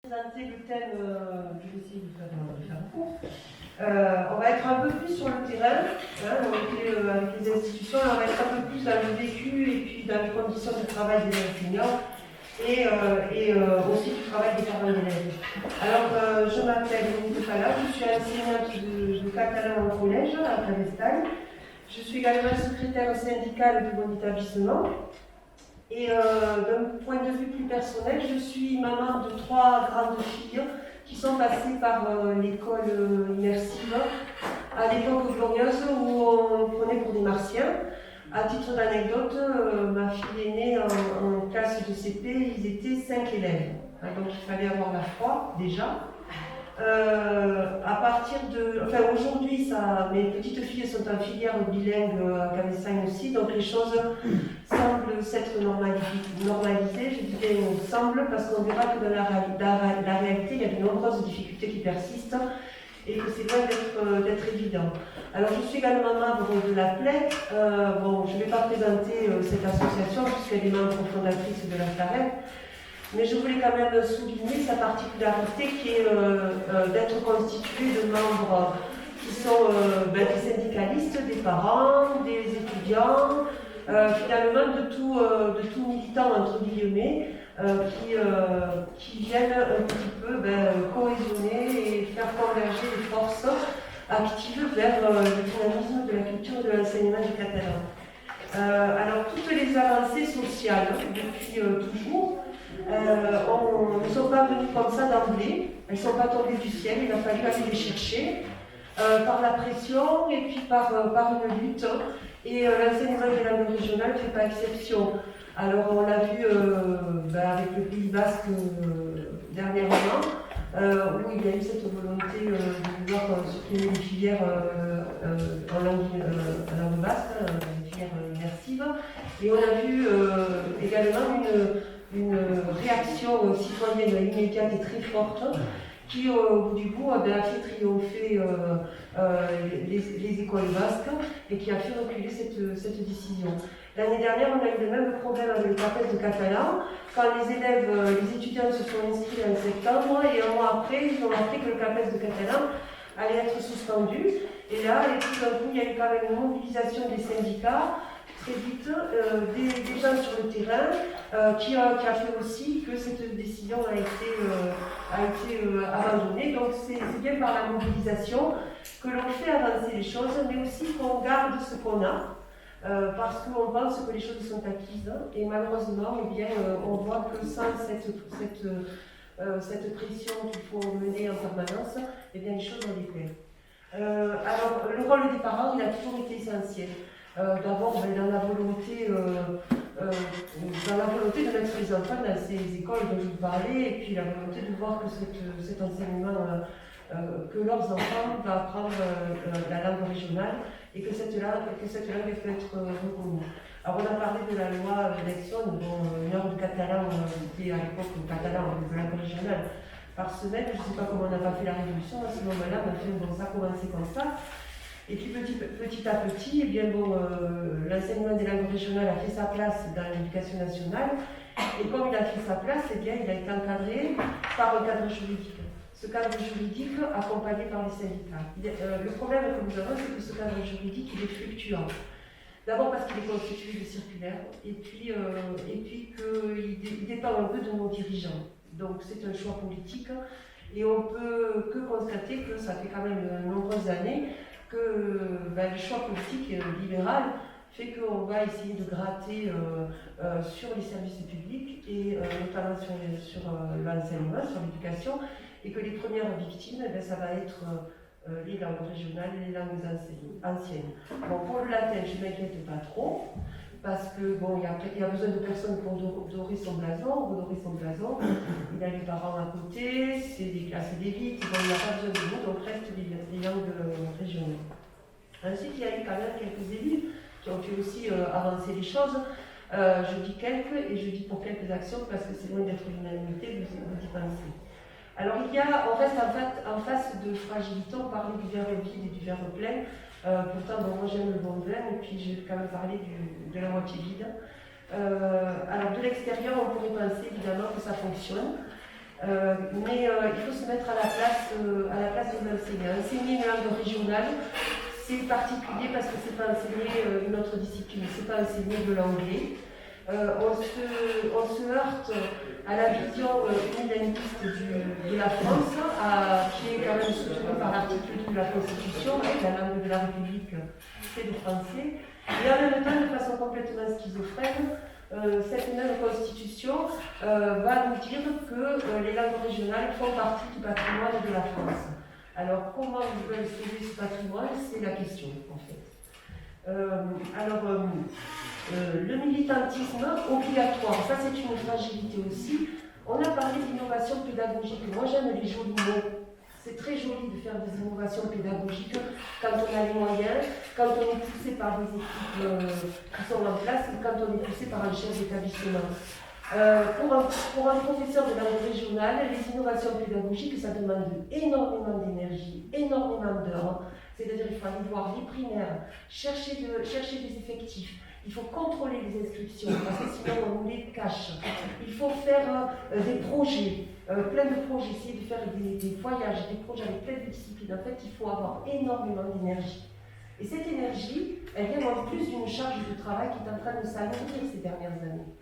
Présenter le thème, je vais essayer de faire court. On va être un peu plus sur le terrain, avec les institutions, on va être un peu plus dans le vécu et puis dans les conditions de travail des enseignants et aussi du travail des parents d'élèves. Alors, je m'appelle Émilie Fala, je suis enseignante de catalan en collège à Calestagne. Je suis également secrétaire syndicale du bon établissement. Et d'un point de vue plus personnel, je suis maman de 3 grandes filles qui sont passées par l'école immersive à l'époque glorieuse où on prenait pour des martiens. À titre d'anecdote, ma fille aînée en classe de CP, ils étaient 5 élèves. Donc il fallait avoir la foi déjà. À partir de. Enfin, aujourd'hui, mes petites filles sont en filière bilingue à Calestagne aussi, donc les choses semblent s'être normalisées. Je dis bien semble, parce qu'on verra que dans la réalité, il y a de nombreuses difficultés qui persistent et que c'est loin d'être évident. Alors, je suis également membre de la PLEC. Je ne vais pas présenter cette association puisqu'elle est membre fondatrice de la FLAREP. Mais je voulais quand même souligner sa particularité qui est d'être constituée de membres qui sont des syndicalistes, des parents, des étudiants, finalement de tout militant entre guillemets, qui viennent un petit peu cohésionner et faire converger les forces actives vers le dynamisme de la culture de l'enseignement du catalan. Alors toutes les avancées sociales depuis toujours ne sont pas venues comme ça d'emblée, elles ne sont pas tombées du ciel, il a fallu aller les chercher par la pression et puis par une lutte. Et l'enseignement des langues régionales ne fait pas exception. Alors on l'a vu avec le Pays Basque dernièrement, où il y a eu cette volonté de vouloir supprimer les filières en langue basque, les filières immersives. Et on a vu également une réaction citoyenne immédiate et très forte qui, au bout du bout, a fait triompher les écoles basques et qui a fait reculer cette décision. L'année dernière, on a eu le même problème avec le CAPES de catalan, quand les étudiants se sont inscrits en septembre et un mois après, ils ont appris que le CAPES de catalan allait être suspendu. Et là, tout d'un coup, il y a eu quand même une mobilisation des syndicats très vite, des gens sur le terrain, qui a fait aussi que cette décision a été abandonnée. Donc c'est bien par la mobilisation que l'on fait avancer les choses, mais aussi qu'on garde ce qu'on a, parce qu'on pense que les choses sont acquises, et malheureusement, on voit que sans cette pression qu'il faut mener en permanence, les choses on les perd. Alors, le rôle des parents, il a toujours été essentiel. D'abord dans la volonté de mettre les enfants dans ces écoles dont je vous parlais, et puis la volonté de voir que cet enseignement, que leurs enfants vont apprendre la langue régionale et que cette langue peut être reconnue. Alors on a parlé de la loi d'Aixonne, une heure de catalan, c'était à l'époque le catalan, de langue régionale par semaine. Je ne sais pas comment on n'a pas fait la révolution à ce moment-là, mais ça a commencé comme ça. Et puis petit à petit, l'enseignement des langues régionales a fait sa place dans l'éducation nationale. Et comme il a fait sa place, il a été encadré par un cadre juridique. Ce cadre juridique accompagné par les syndicats. Le problème que nous avons, c'est que ce cadre juridique il est fluctuant. D'abord parce qu'il est constitué de circulaires, et puis qu'il dépend un peu de nos dirigeants. Donc c'est un choix politique, et on peut que constater que ça fait quand même de nombreuses années que le choix politique libéral fait qu'on va essayer de gratter sur les services publics et notamment sur l'enseignement, sur l'éducation, et que les premières victimes, ça va être les langues régionales et les langues anciennes. Bon, pour le latin, je ne m'inquiète pas trop, parce que il y a besoin de personnes pour redorer son blason. Il a les parents à côté, c'est des classes d'élite, il n'y a pas besoin de nous, donc restent les langues régionales. Ensuite, il y a eu quand même quelques élus qui ont fait aussi avancer les choses. Je dis quelques, et je dis pour quelques actions, parce que c'est loin d'être l'unanimité, vous y pensez. Alors on reste en face de fragilité, on parlait du verre vide et du verre plein. Pourtant, moi j'aime le bon vin, et puis je vais quand même parler de la moitié vide. Alors de l'extérieur, on pourrait penser évidemment que ça fonctionne. Mais il faut se mettre à la place des enseignants. Enseigner une langue régionale, c'est particulier parce que c'est pas enseigner une autre discipline, c'est pas enseigner de l'anglais. On se heurte à la vision unanimiste de la France, qui est quand même soutenue par l'article 2 de la Constitution, et la langue de la République, c'est le français. Et en même temps, de façon complètement schizophrène, cette même Constitution va nous dire que les langues régionales font partie du patrimoine de la France. Alors, comment ils veulent sauver ce patrimoine, c'est la question, en fait. Le militantisme obligatoire, ça c'est une fragilité aussi. On a parlé d'innovation pédagogique. Moi j'aime les jolis mots. C'est très joli de faire des innovations pédagogiques quand on a les moyens, quand on est poussé par des équipes qui sont en place, ou quand on est poussé par un chef d'établissement. Pour un professeur de langue régionale, les innovations pédagogiques, ça demande énormément d'énergie, énormément d'heures. C'est-à-dire qu'il faut aller voir les primaires, chercher des effectifs. Il faut contrôler les inscriptions, parce que sinon on nous les cache. Il faut faire des projets, plein de projets, essayer de faire des voyages, des projets avec plein de disciplines. En fait, il faut avoir énormément d'énergie. Et cette énergie, elle vient en plus d'une charge de travail qui est en train de s'alourdir ces dernières années.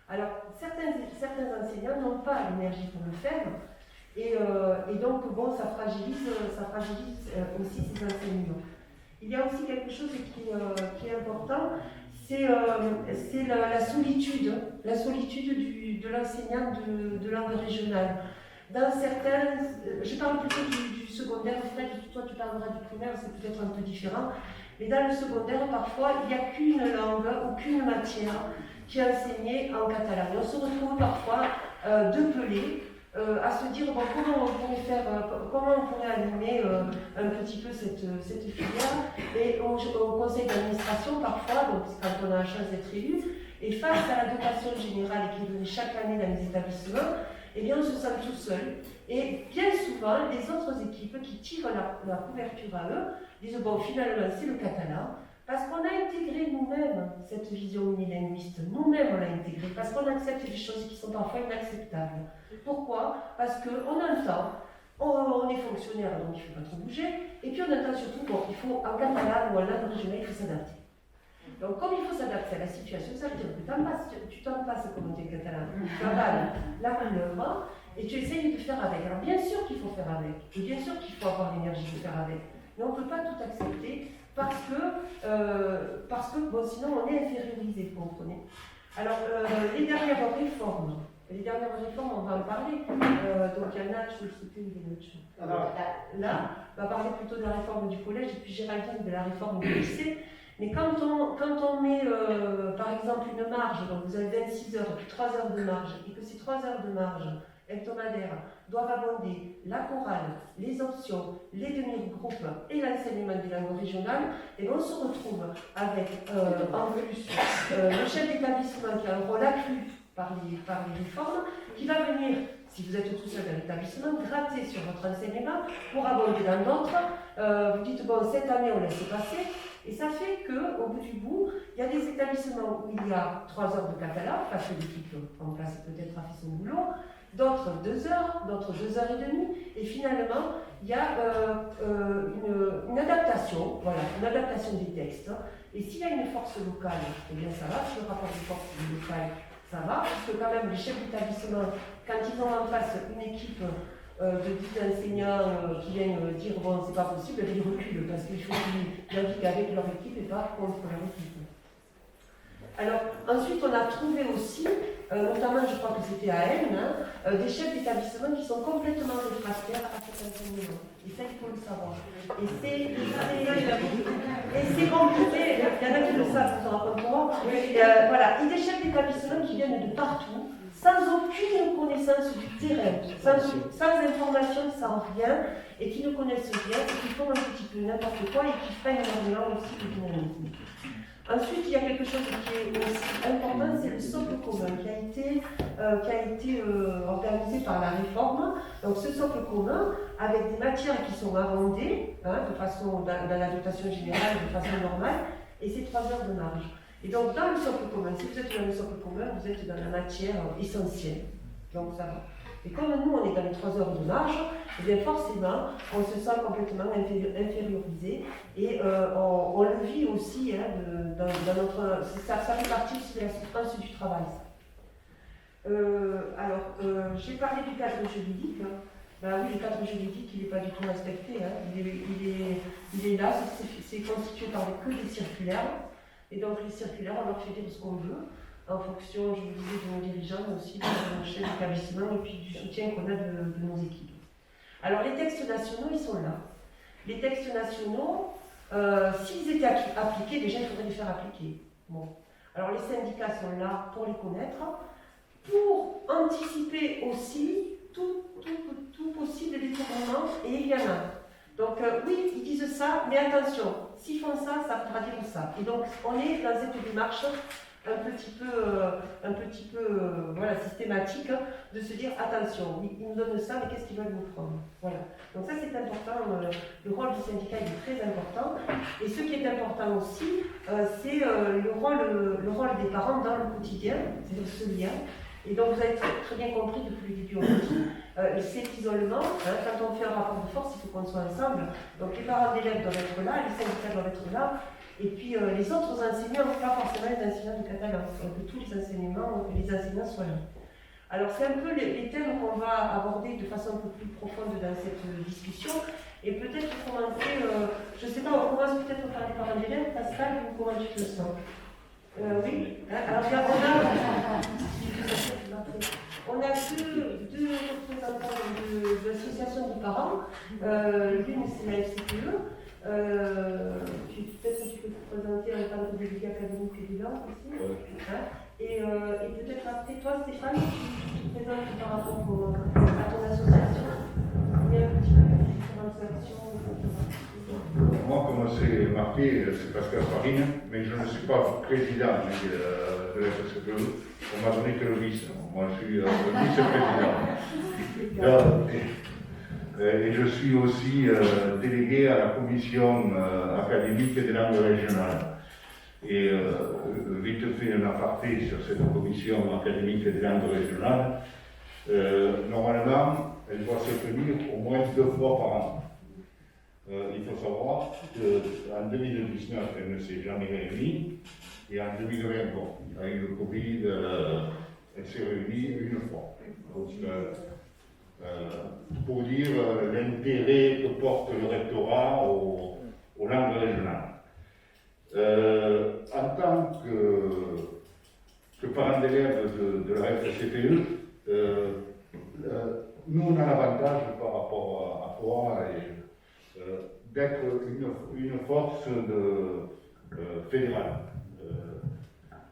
Alors, certains enseignants n'ont pas l'énergie pour le faire, et donc, bon, ça fragilise aussi ces enseignements. Il y a aussi quelque chose qui est important, c'est la solitude de l'enseignant de langue régionale. Dans certains, je parle plutôt du secondaire, peut-être toi tu parleras du primaire, c'est peut-être un peu différent, mais dans le secondaire, parfois, il n'y a qu'une langue ou qu'une matière qui est enseignée en catalan. Et on se retrouve parfois deux pelés, à se dire bon, comment on pourrait animer un petit peu cette filière. Et au conseil d'administration, parfois, donc quand on a la chance d'être élu, et face à la dotation générale qui est donnée chaque année dans les établissements, eh bien on se sent tout seul. Et bien souvent, les autres équipes qui tirent la couverture à eux disent bon, finalement, c'est le catalan. Parce qu'on a intégré nous-mêmes cette vision unilinguiste, nous-mêmes on l'a intégré, parce qu'on accepte des choses qui sont parfois inacceptables. Pourquoi? Parce qu'on entend, on est fonctionnaire donc il ne faut pas trop bouger, et puis on entend surtout, bon, il faut en catalan ou en langue régionale, il faut s'adapter. Donc comme il faut s'adapter à la situation, ça veut dire que tu t'en passes comme on dit en catalan, tu avales la couleur, et tu essayes de faire avec. Alors bien sûr qu'il faut faire avec, et bien sûr qu'il faut avoir l'énergie de faire avec, mais on ne peut pas tout accepter, parce que bon, sinon on est infériorisé, vous comprenez. Alors, les dernières réformes, on va en parler. Donc, il y en a, je ne sais plus où il est notre là, on va parler plutôt de la réforme du collège, et puis Géraldine de la réforme du lycée. Mais quand on met, par exemple, une marge, donc vous avez 26 heures, puis 3 heures de marge, et que ces 3 heures de marge hebdomadaires doivent abonder la chorale, les options, les demi-groupes et l'enseignement des langues régionales, et on se retrouve avec, en plus, le chef d'établissement qui a un rôle accru par les réformes, qui va venir, si vous êtes tout seul dans l'établissement, gratter sur votre enseignement pour abonder dans d'autres. Vous dites, bon, cette année, on laisse passer. Et ça fait qu'au bout du bout, il y a des établissements où il y a 3 heures de catalan, parce que l'équipe en place peut-être a fait son boulot, d'autres 2 heures, d'autres 2 heures et demie, et finalement, il y a une adaptation, voilà, une adaptation des textes. Et s'il y a une force locale, eh bien ça va, si le rapport de force locale, ça va, puisque quand même les chefs d'établissement, quand ils ont en face une équipe de 10 enseignants qui viennent dire bon, c'est pas possible, ils reculent parce qu'il faut qu'ils naviguent avec leur équipe et pas contre leur équipe. Alors, ensuite, on a trouvé aussi, notamment, je crois que c'était à Elne, des chefs d'établissement qui sont complètement réfractaires à cet enseignement. Et ça, il faut le savoir. Et c'est compliqué, il y en a qui le savent, vous en raconteront. Voilà, et des chefs d'établissement qui viennent de partout, sans aucune connaissance du terrain, sans information, sans rien, et qui ne connaissent rien, et qui font un petit peu n'importe quoi, et qui freinent énormément aussi le dynamisme. Ensuite, il y a quelque chose qui est aussi important, c'est le socle commun qui a été organisé par la réforme. Donc ce socle commun, avec des matières qui sont abondées, de façon, dans la dotation générale, de façon normale, et c'est 3 heures de marge. Et donc dans le socle commun, si vous êtes dans le socle commun, vous êtes dans la matière essentielle. Donc ça va. Et comme nous, on est dans les 3 heures de marche, eh bien forcément, on se sent complètement infériorisé et on le vit aussi dans notre... Ça fait partie aussi de la souffrance du travail. J'ai parlé du cadre juridique. Ben oui, le cadre juridique, il n'est pas du tout respecté. Il est là, c'est constitué par que des circulaires. Et donc les circulaires, on leur fait dire ce qu'on veut, en fonction, je vous disais, de nos dirigeants, mais aussi de nos chefs d'établissement et puis du soutien qu'on a de nos équipes. Alors les textes nationaux, ils sont là. Les textes nationaux, s'ils étaient appliqués, déjà il faudrait les faire appliquer. Bon. Alors les syndicats sont là pour les connaître, pour anticiper aussi tout possible détournement, et il y en a. Donc oui, ils disent ça, mais attention, s'ils font ça, ça voudra dire ça. Et donc on est dans cette démarche un petit peu voilà, systématique de se dire attention, ils nous donnent ça, mais qu'est-ce qu'ils veulent nous prendre? Voilà. Donc ça c'est important, le rôle du syndicat est très important. Et ce qui est important aussi, c'est le rôle des parents dans le quotidien, c'est-à-dire ce lien. Et donc vous avez très bien compris depuis le début, cet isolement, quand on fait un rapport de force, il faut qu'on soit ensemble. Donc les parents d'élèves doivent être là, les syndicats doivent être là, et puis les autres enseignants, pas forcément les enseignants du catalan, que tous les enseignants soient là. Alors c'est un peu les thèmes qu'on va aborder de façon un peu plus profonde dans cette discussion, et peut-être commencer, je ne sais pas, on commence peut-être par les parents d'élèves. Pascal, comment tu te sens? Oui, alors là, on a deux représentants d'associations de parents. L'une, c'est la FCPE. Peut-être que tu peux te présenter en tant que délégué académique évident aussi. Et peut-être après toi, Stéphane, tu te présentes par rapport à ton association. Il y a un petit peu de différentes actions. Moi, comme c'est marqué, c'est Pascal Farine, mais je ne suis pas président de la FCPE. On m'a donné que le vice. Moi, je suis vice-président. Et je suis aussi délégué à la commission académique des langues régionales. Et vite fait un aparté sur cette commission académique des langues régionales. Normalement, elle doit se tenir au moins 2 fois par an. Il faut savoir qu'en 2019, elle ne s'est jamais réunie, et en 2020, bon, il y a eu le Covid, elle s'est réunie une fois. Donc, pour dire l'intérêt que porte le rectorat aux langues régionales. En tant que parent d'élèves de la FCPE, nous on a l'avantage par rapport à toi d'être une force fédérale.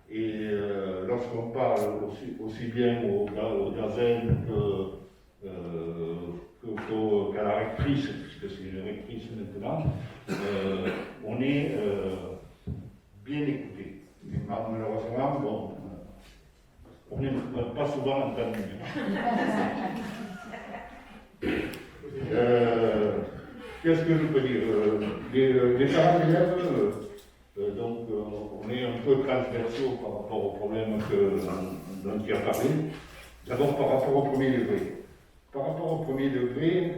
Et lorsqu'on parle aussi bien au DAZEN qu'à la rectrice, puisque c'est une rectrice maintenant, on est bien écouté. Mais malheureusement, bon, on n'est pas souvent entendu. Qu'est-ce que je peux dire? Les parents d'élèves, donc on est un peu transversaux par rapport au problème dont tu as parlé. D'abord par rapport au premier degré. Par rapport au premier degré,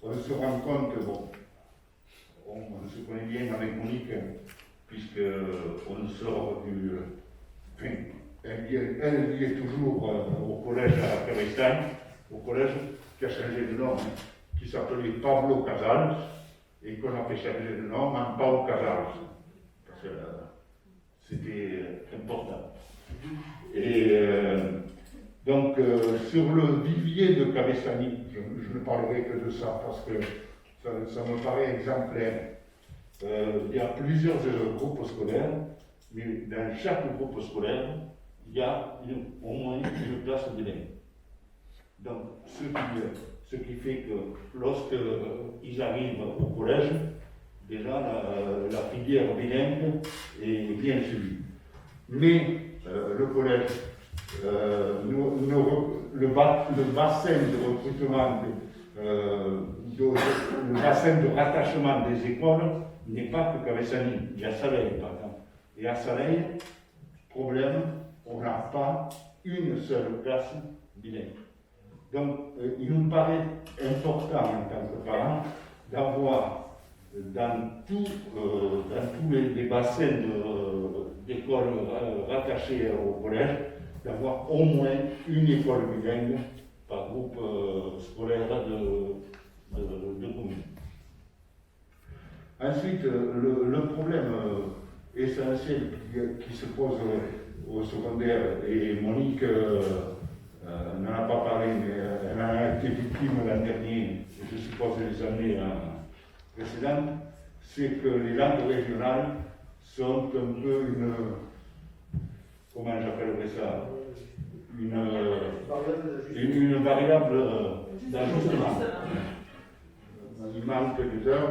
on se rend compte, bon, on se connaît bien avec Monique, puisqu'on sort du... Enfin, elle y est toujours au collège à Péristan, au collège qui a changé de nom, qui s'appelait Pablo Casals, et qu'on a fait changer de nom en Pau Casals, parce que c'était important. Et donc, sur le vivier de Cabestany, je ne parlerai que de ça, parce que ça me paraît exemplaire. Il y a plusieurs groupes scolaires, mais dans chaque groupe scolaire, il y a au moins une classe bilingue. Donc, ce qui fait que lorsqu'ils arrivent au collège, déjà la filière bilingue est bien suivie. Mais le collège, le bassin de recrutement, le bassin de rattachement des écoles n'est pas que Cabestany, il y a Saleil par exemple. Et à Saleil, problème, on n'a pas une seule classe bilingue. Donc, il nous paraît important en tant que parents d'avoir dans tous les bassins d'écoles rattachés au collège, d'avoir au moins une école bilingue par groupe scolaire de communes. Ensuite, le problème essentiel qui se pose au secondaire, et Monique n'en a pas parlé, mais elle en a été victime l'an dernier, je suppose les années précédentes, c'est que les langues régionales sont un peu comment j'appellerais ça, une variable d'ajustement. Il manque des heures,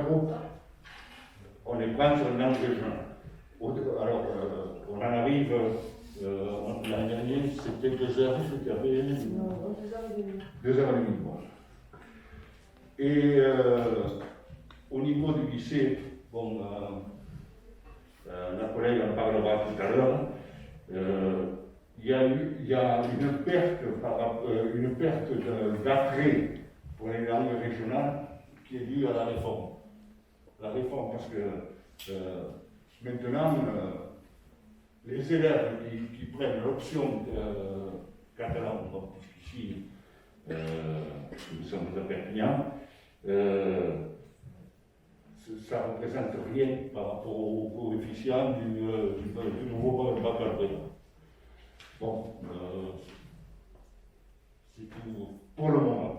on les prend sur une langue régionale. Alors, on en arrive, l'année dernière, c'était 2 heures, c'était 2 heures et demie. Bon. Et au niveau du lycée, bon, la collègue en parlera tout à l'heure, il y a une perte d'attrait pour les langues régionales qui est due à la réforme. La réforme, parce que maintenant, les élèves qui prennent l'option catalan, donc ici, nous sommes à Perpignan, ça ne représente rien par rapport au coefficient du nouveau baccalauréat. Bon, c'est tout pour le moment.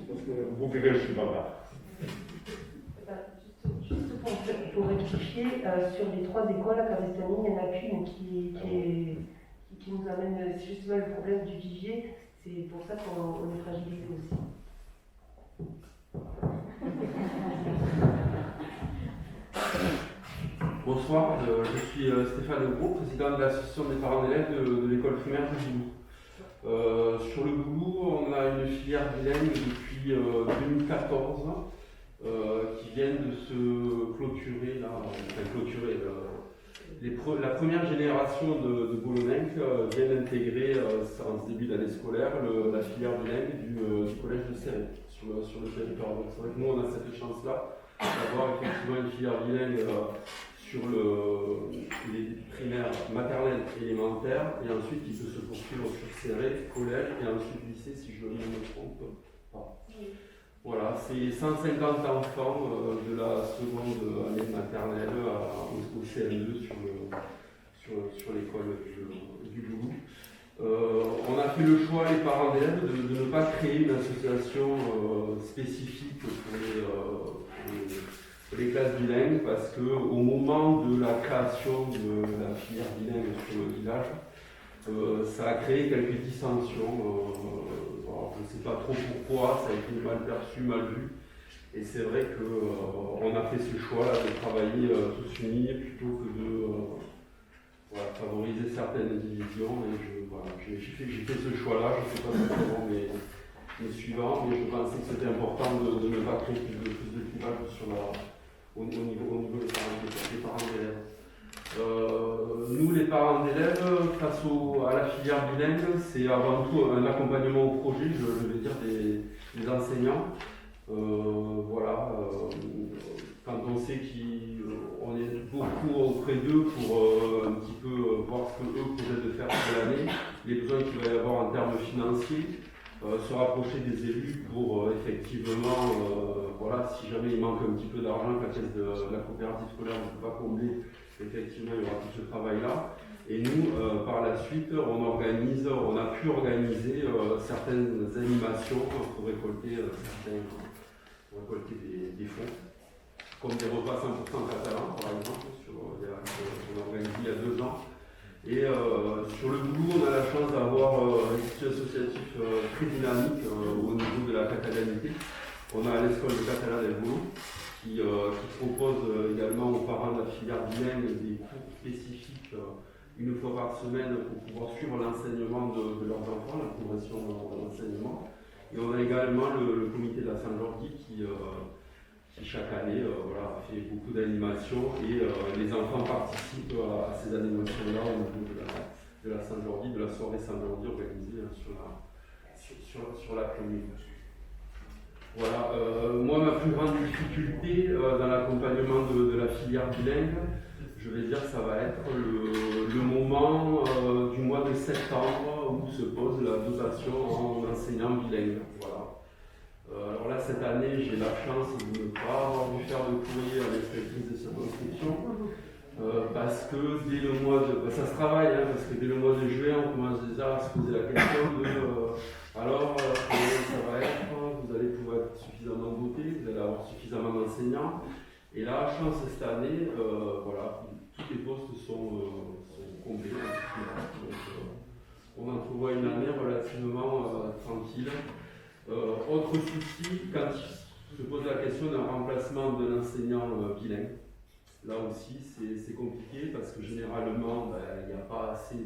Parce que vous verrez, je suis bavard. Juste pour rectifier, sur les 3 écoles à Cabestany, il n'y en a qu'une qui nous amène, c'est justement le problème du vivier, c'est pour ça qu'on est fragilisé aussi. Bonsoir, je suis Stéphane Legros, président de l'association des parents d'élèves de l'école primaire de Gilou. Sur le Boulou, on a une filière bilingue depuis 2014 qui vient de se clôturer. La première génération de Boulonnais vient d'intégrer en ce début d'année scolaire la filière bilingue du collège de Céré sur le territoire. Donc c'est vrai que nous on a cette chance-là d'avoir effectivement une filière bilingue sur les primaires maternelles et élémentaires, et ensuite il peut se poursuivre sur Céré, collège, et ensuite lycée si je ne me trompe pas. Voilà, c'est 150 enfants de la seconde année maternelle au CM2 sur l'école du Boulou. On a fait le choix, les parents d'élèves, de ne pas créer une association spécifique pour les classes bilingues, parce qu'au moment de la création de la filière bilingue sur le village, ça a créé quelques dissensions. Je ne sais pas trop pourquoi, ça a été mal perçu, mal vu. Et c'est vrai qu'on a fait ce choix-là de travailler tous unis plutôt que de favoriser certaines divisions. Et j'ai fait ce choix-là, je ne sais pas comment mes suivants, mais je pensais que c'était important de ne pas créer plus de clivage au niveau des parents d'élèves. Nous, les parents d'élèves, face à la filière bilingue, c'est avant tout un accompagnement au projet, je vais dire, des enseignants. Quand on sait qu'on est beaucoup auprès d'eux pour un petit peu voir ce qu'eux projettent de faire pour l'année, les besoins qu'il va y avoir en termes financiers, se rapprocher des élus pour effectivement, si jamais il manque un petit peu d'argent, que la caisse de la coopérative scolaire ne peut pas combler, effectivement il y aura tout ce travail-là. Et nous, par la suite, on a pu organiser certaines animations pour récolter des fonds, comme des repas 100% catalans par exemple, qu'on a organisé il y a 2 ans. Et sur le Boulou, on a la chance d'avoir un institut associatif très dynamique au niveau de la catalanité. On a l'école de catalan del Boulou qui propose également aux parents de la filière bilingue des cours spécifiques une fois par semaine pour pouvoir suivre l'enseignement de leurs enfants, la progression de l'enseignement. Et on a également le comité de la Saint-Jordi qui chaque année fait beaucoup d'animations, et les enfants participent à ces animations-là au niveau de la Saint-Jordi, de la soirée Saint-Jordi organisée sur l'après-midi. Voilà, moi ma plus grande difficulté dans l'accompagnement de la filière bilingue, je vais dire ça va être le moment du mois de septembre où se pose la dotation en enseignants bilingues. Voilà. Alors là cette année j'ai la chance de ne pas avoir dû faire de courrier à l'inspectrice de circonscription parce que dès le mois de... ça se travaille, hein, parce que dès le mois de juin on commence déjà à se poser la question de alors comment ça va être, vous allez pouvoir être suffisamment doté, vous allez avoir suffisamment d'enseignants. Et la chance cette année, voilà, tous les postes sont comblés. Donc, on entrevoit une année relativement tranquille. Autre souci, quand il se pose la question d'un remplacement de l'enseignant bilingue, là aussi c'est compliqué parce que généralement il n'y a pas assez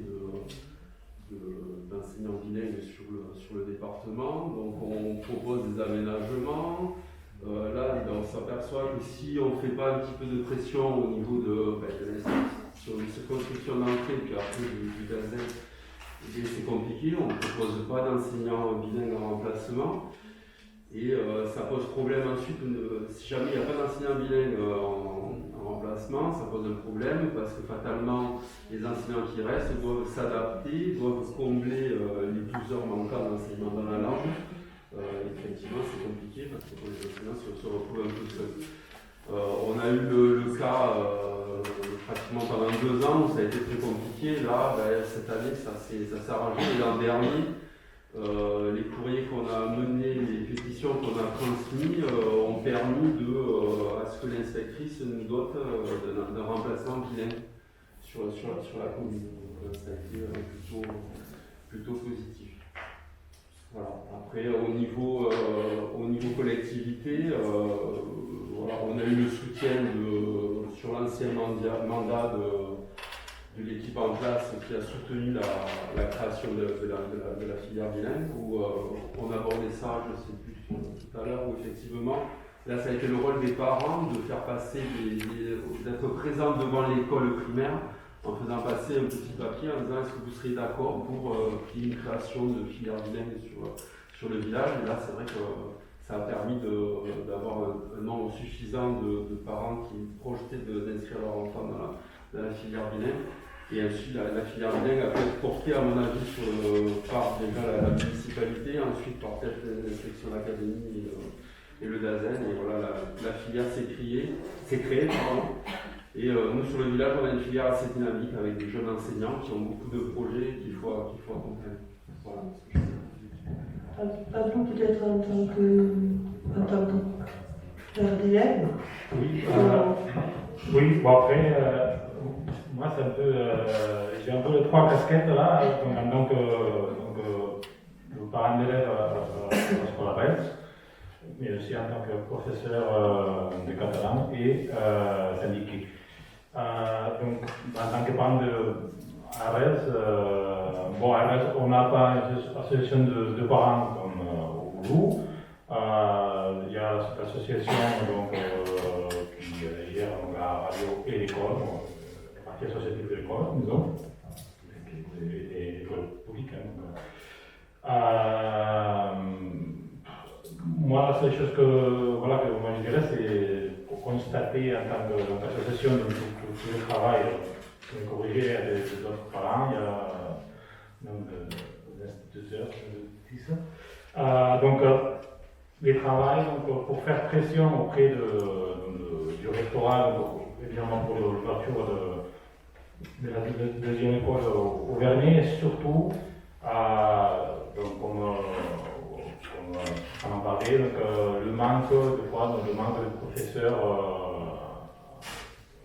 d'enseignants bilingues sur le département, donc on propose des aménagements. Là, on s'aperçoit que si on ne fait pas un petit peu de pression au niveau de l'institution, une circonscription d'entrée, puis après du gazette, c'est compliqué, on ne propose pas d'enseignants bilingues en remplacement. Et ça pose problème ensuite, si jamais il n'y a pas d'enseignants bilingues en remplacement, ça pose un problème parce que fatalement, les enseignants qui restent doivent s'adapter, doivent combler les 12 heures manquantes d'enseignement dans la langue. Effectivement, c'est compliqué parce que les enseignants se retrouvent un peu seuls. On a eu le cas pratiquement pendant 2 ans où ça a été très compliqué. Là, cette année, ça s'est arrangé. Et l'an dernier, les courriers qu'on a menés, les pétitions qu'on a transmises ont permis à ce que l'inspectrice nous dote d'un remplaçant bilingue sur la commune. Ça a été plutôt positif. Voilà. Après, au niveau collectivité, voilà, on a eu le soutien sur l'ancien mandat de l'équipe en place qui a soutenu la création de la filière bilingue, où on abordait ça, je ne sais plus tout à l'heure, où effectivement, là ça a été le rôle des parents de faire passer, d'être présents devant l'école primaire, en faisant passer un petit papier en disant est-ce que vous seriez d'accord pour qu'il y ait une création de filière bilingue sur le village. Et là c'est vrai que ça a permis d'avoir un nombre suffisant de parents qui projetaient d'inscrire leur enfant dans la filière bilingue. Et ensuite la filière bilingue a pu être portée à mon avis par déjà la municipalité, ensuite par peut-être l'inspection d'académie et le DAZEN. Et voilà, la filière s'est créée. Et nous, sur le village, on a une filière assez dynamique avec des jeunes enseignants qui ont beaucoup de projets qu'il faut accompagner. Voilà. Pas vous, peut-être en tant que d'élève. Oui, bon après, moi c'est un peu, j'ai un peu les 3 casquettes là, donc en tant que parent d'élève à la Scola Belge, mais aussi en tant que professeur de catalan et syndiqué. Donc, en tant que parent d'Arès, bon, Arès, on n'a pas une association de parents comme au Loup. Il y a l'association qui gère la radio et l'école, la partie associative de l'école, disons, et l'école publique. Moi, la seule chose que moi je dirais, c'est pour constater en tant qu'association de tout le travail, de corriger d'autres parents, il y a même des instituteurs, donc les travail pour faire pression auprès du rectorat, évidemment pour l'ouverture de la deuxième école au Vernier, et surtout, donc, comme on en parlait, donc, le manque de professeurs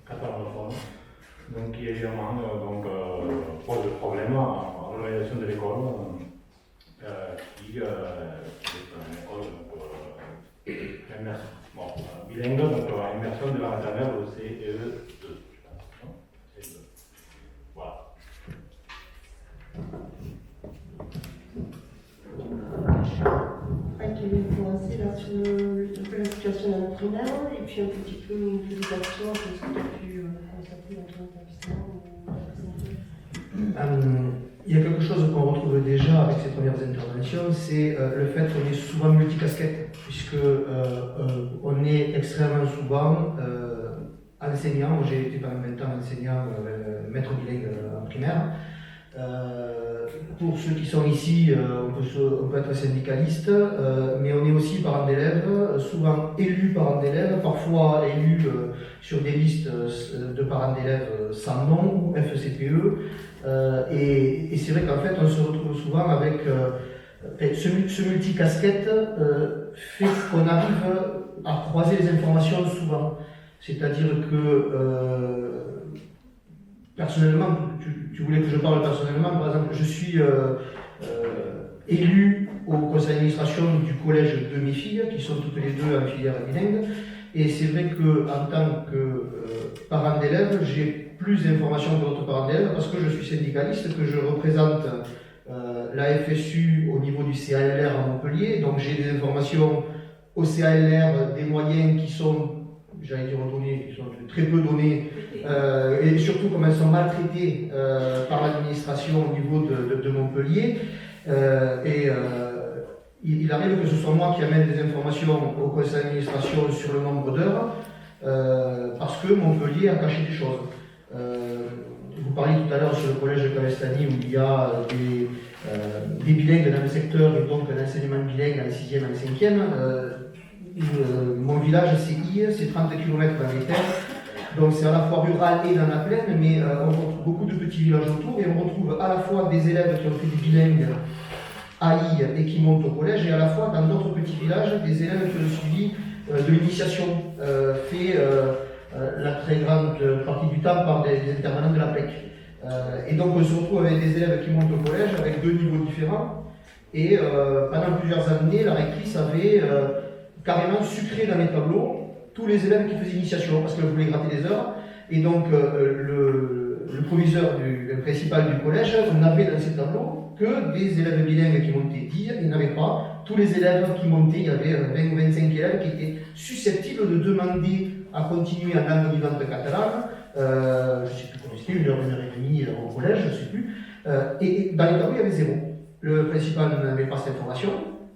catalanophones, donc qui évidemment pose problème à l'organisation de l'école, qui est une école bilingue, donc immersion de la maternelle au CE2, je pense. Voilà. Je vais commencer là sur un peu la situation dans le primaire et puis un petit peu une présentation de ce que tu as pu constater dans ton établissement ou présenter. il y a quelque chose qu'on retrouve déjà avec ces premières interventions, c'est le fait qu'on est souvent multicasquette, puisque on est extrêmement souvent enseignant. J'ai été pendant 20 ans enseignant, maître bilingue en primaire. Pour ceux qui sont ici, on peut être syndicaliste, mais on est aussi parents d'élèves, souvent élus parents d'élèves, parfois élus sur des listes de parents d'élèves sans nom ou FCPE. Et c'est vrai qu'en fait, on se retrouve souvent avec ce multicasquette fait qu'on arrive à croiser les informations souvent. C'est-à-dire que personnellement, tu voulais que je parle personnellement, par exemple, je suis élu au conseil d'administration du collège de mes filles, qui sont toutes les deux en filière bilingue, et c'est vrai qu'en tant que parent d'élèves, j'ai plus d'informations que d'autres parents d'élèves, parce que je suis syndicaliste, que je représente la FSU au niveau du CALR à Montpellier, donc j'ai des informations au CALR, des moyens qui sont, j'allais dire donnés, qui sont très peu donnés, et surtout comme elles sont maltraitées par l'administration au niveau de Montpellier. Il arrive que ce soit moi qui amène des informations au conseil d'administration sur le nombre d'heures, parce que Montpellier a caché des choses. Vous parliez tout à l'heure sur le collège de Calestani où il y a des bilingues dans le secteur et donc un enseignement bilingue en 6e et en 5e. Mon village, c'est I, c'est 30 km dans les terres, donc c'est à la fois rural et dans la plaine, mais on retrouve beaucoup de petits villages autour et on retrouve à la fois des élèves qui ont fait des bilingues à I et qui montent au collège, et à la fois dans d'autres petits villages, des élèves qui ont suivi de l'initiation fait la très grande partie du temps par des intervenants de la PEC. Et donc on se retrouve avec des élèves qui montent au collège avec deux niveaux différents, et pendant plusieurs années, la rectrice avait carrément sucré dans les tableaux tous les élèves qui faisaient initiation parce qu'elle voulait gratter des heures. Et donc le proviseur, le principal du collège, n'avait dans ces tableaux que des élèves bilingues qui montaient 10, il n'avait pas tous les élèves qui montaient. Il y avait 20 ou 25 élèves qui étaient susceptibles de demander à continuer en langue vivante catalane. Je ne sais plus comment c'était, 1 heure et demie au collège, je ne sais plus. Et dans les tableaux, il y avait 0. Le principal n'avait pas cette information,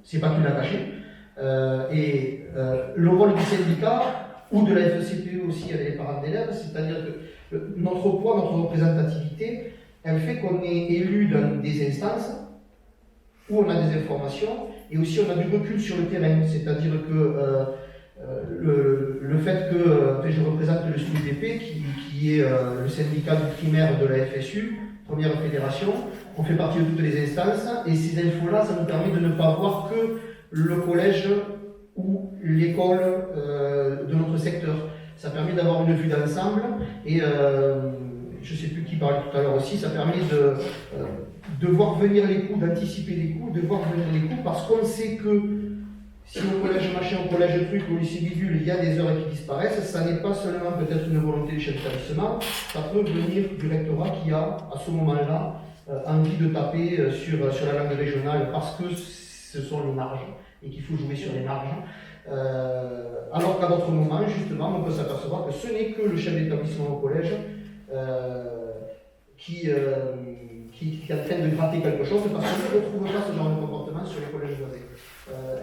c'est pas qu'il l'a caché. Le rôle du syndicat ou de la FCPE aussi avec les parents d'élèves, c'est-à-dire que notre poids, notre représentativité, elle fait qu'on est élu dans des instances où on a des informations et aussi on a du recul sur le terrain, c'est-à-dire que le fait que je représente le SNUDP qui est le syndicat du primaire de la FSU, première fédération, on fait partie de toutes les instances et ces infos-là, ça nous permet de ne pas voir que le collège ou l'école de notre secteur. Ça permet d'avoir une vue d'ensemble et je ne sais plus qui parlait tout à l'heure aussi, ça permet de voir venir les coups, d'anticiper les coups, de voir venir les coups parce qu'on sait que si au collège machin, au collège truc, au lycée bidule, il y a des heures qui disparaissent, ça n'est pas seulement peut-être une volonté du chef d'établissement, ça peut venir du rectorat qui a à ce moment-là envie de taper sur la langue régionale parce que ce sont les marges et qu'il faut jouer sur les marges. Alors qu'à d'autres moments, justement, on peut s'apercevoir que ce n'est que le chef d'établissement au collège qui est en train de gratter quelque chose parce qu'on ne retrouve pas ce genre de comportement sur les collèges voisins.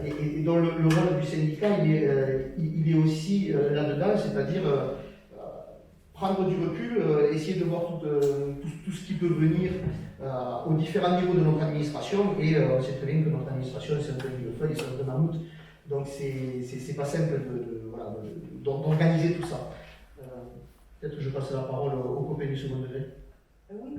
Et dont le rôle du syndicat, il est aussi là-dedans, c'est-à-dire prendre du recul, essayer de voir tout ce qui peut venir aux différents niveaux de notre administration. Et on sait très bien que notre administration, c'est un peu une feuille, c'est un peu mammouth. Donc c'est pas simple d'organiser tout ça. Peut-être que je passe la parole au copain du second degré. Oui.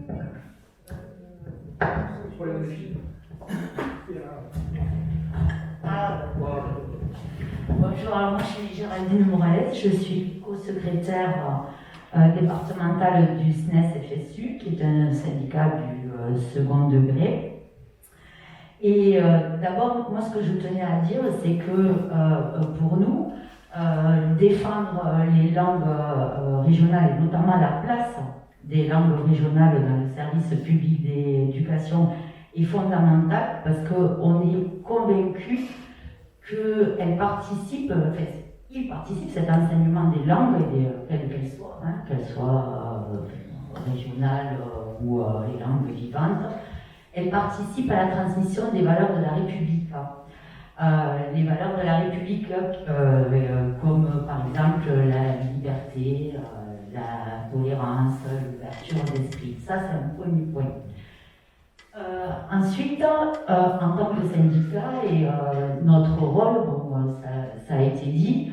Bonjour, alors moi je suis Géraldine Morales, je suis co-secrétaire départementale du SNES-FSU, qui est un syndicat du second degré. Et d'abord, moi ce que je tenais à dire, c'est que pour nous, défendre les langues régionales, et notamment la place des langues régionales dans le service public d'éducation est fondamentale parce qu'on est convaincu qu'il participe, cet enseignement des langues, quelles qu'elles soient, régionales ou les langues vivantes, elle participe à la transmission des valeurs de la République. Les valeurs de la République, comme par exemple la liberté, la tolérance, l'ouverture d'esprit. Ça, c'est un premier point. Ensuite, en tant que syndicat et notre rôle, bon, ça a été dit,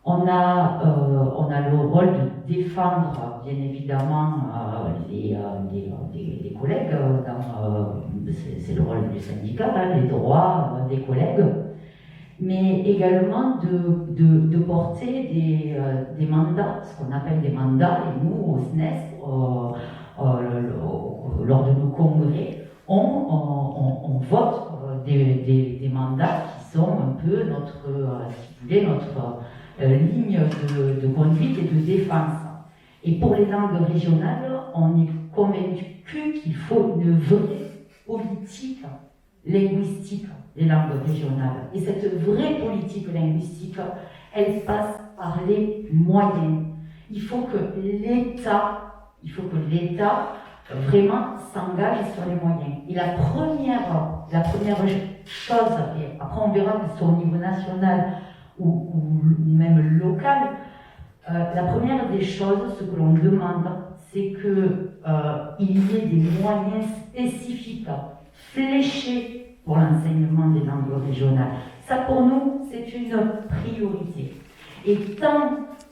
on a le rôle de défendre, bien évidemment, les collègues. C'est le rôle du syndicat, hein, les droits des collègues, mais également de porter des mandats, ce qu'on appelle des mandats. Et nous, au SNES, lors de nos congrès, on vote des mandats qui sont un peu notre ligne de conduite et de défense. Et pour les langues régionales, on est convaincu qu'il faut une vraie politique linguistique des langues régionales. Et cette vraie politique linguistique, elle passe par les moyens. Il faut que l'État vraiment s'engage sur les moyens. Et la première chose, et après on verra que ce soit au niveau national ou même local, la première des choses, ce que l'on demande, c'est qu'il y ait des moyens spécifiques, fléchés pour l'enseignement des langues régionales. Ça, pour nous, c'est une priorité. Et tant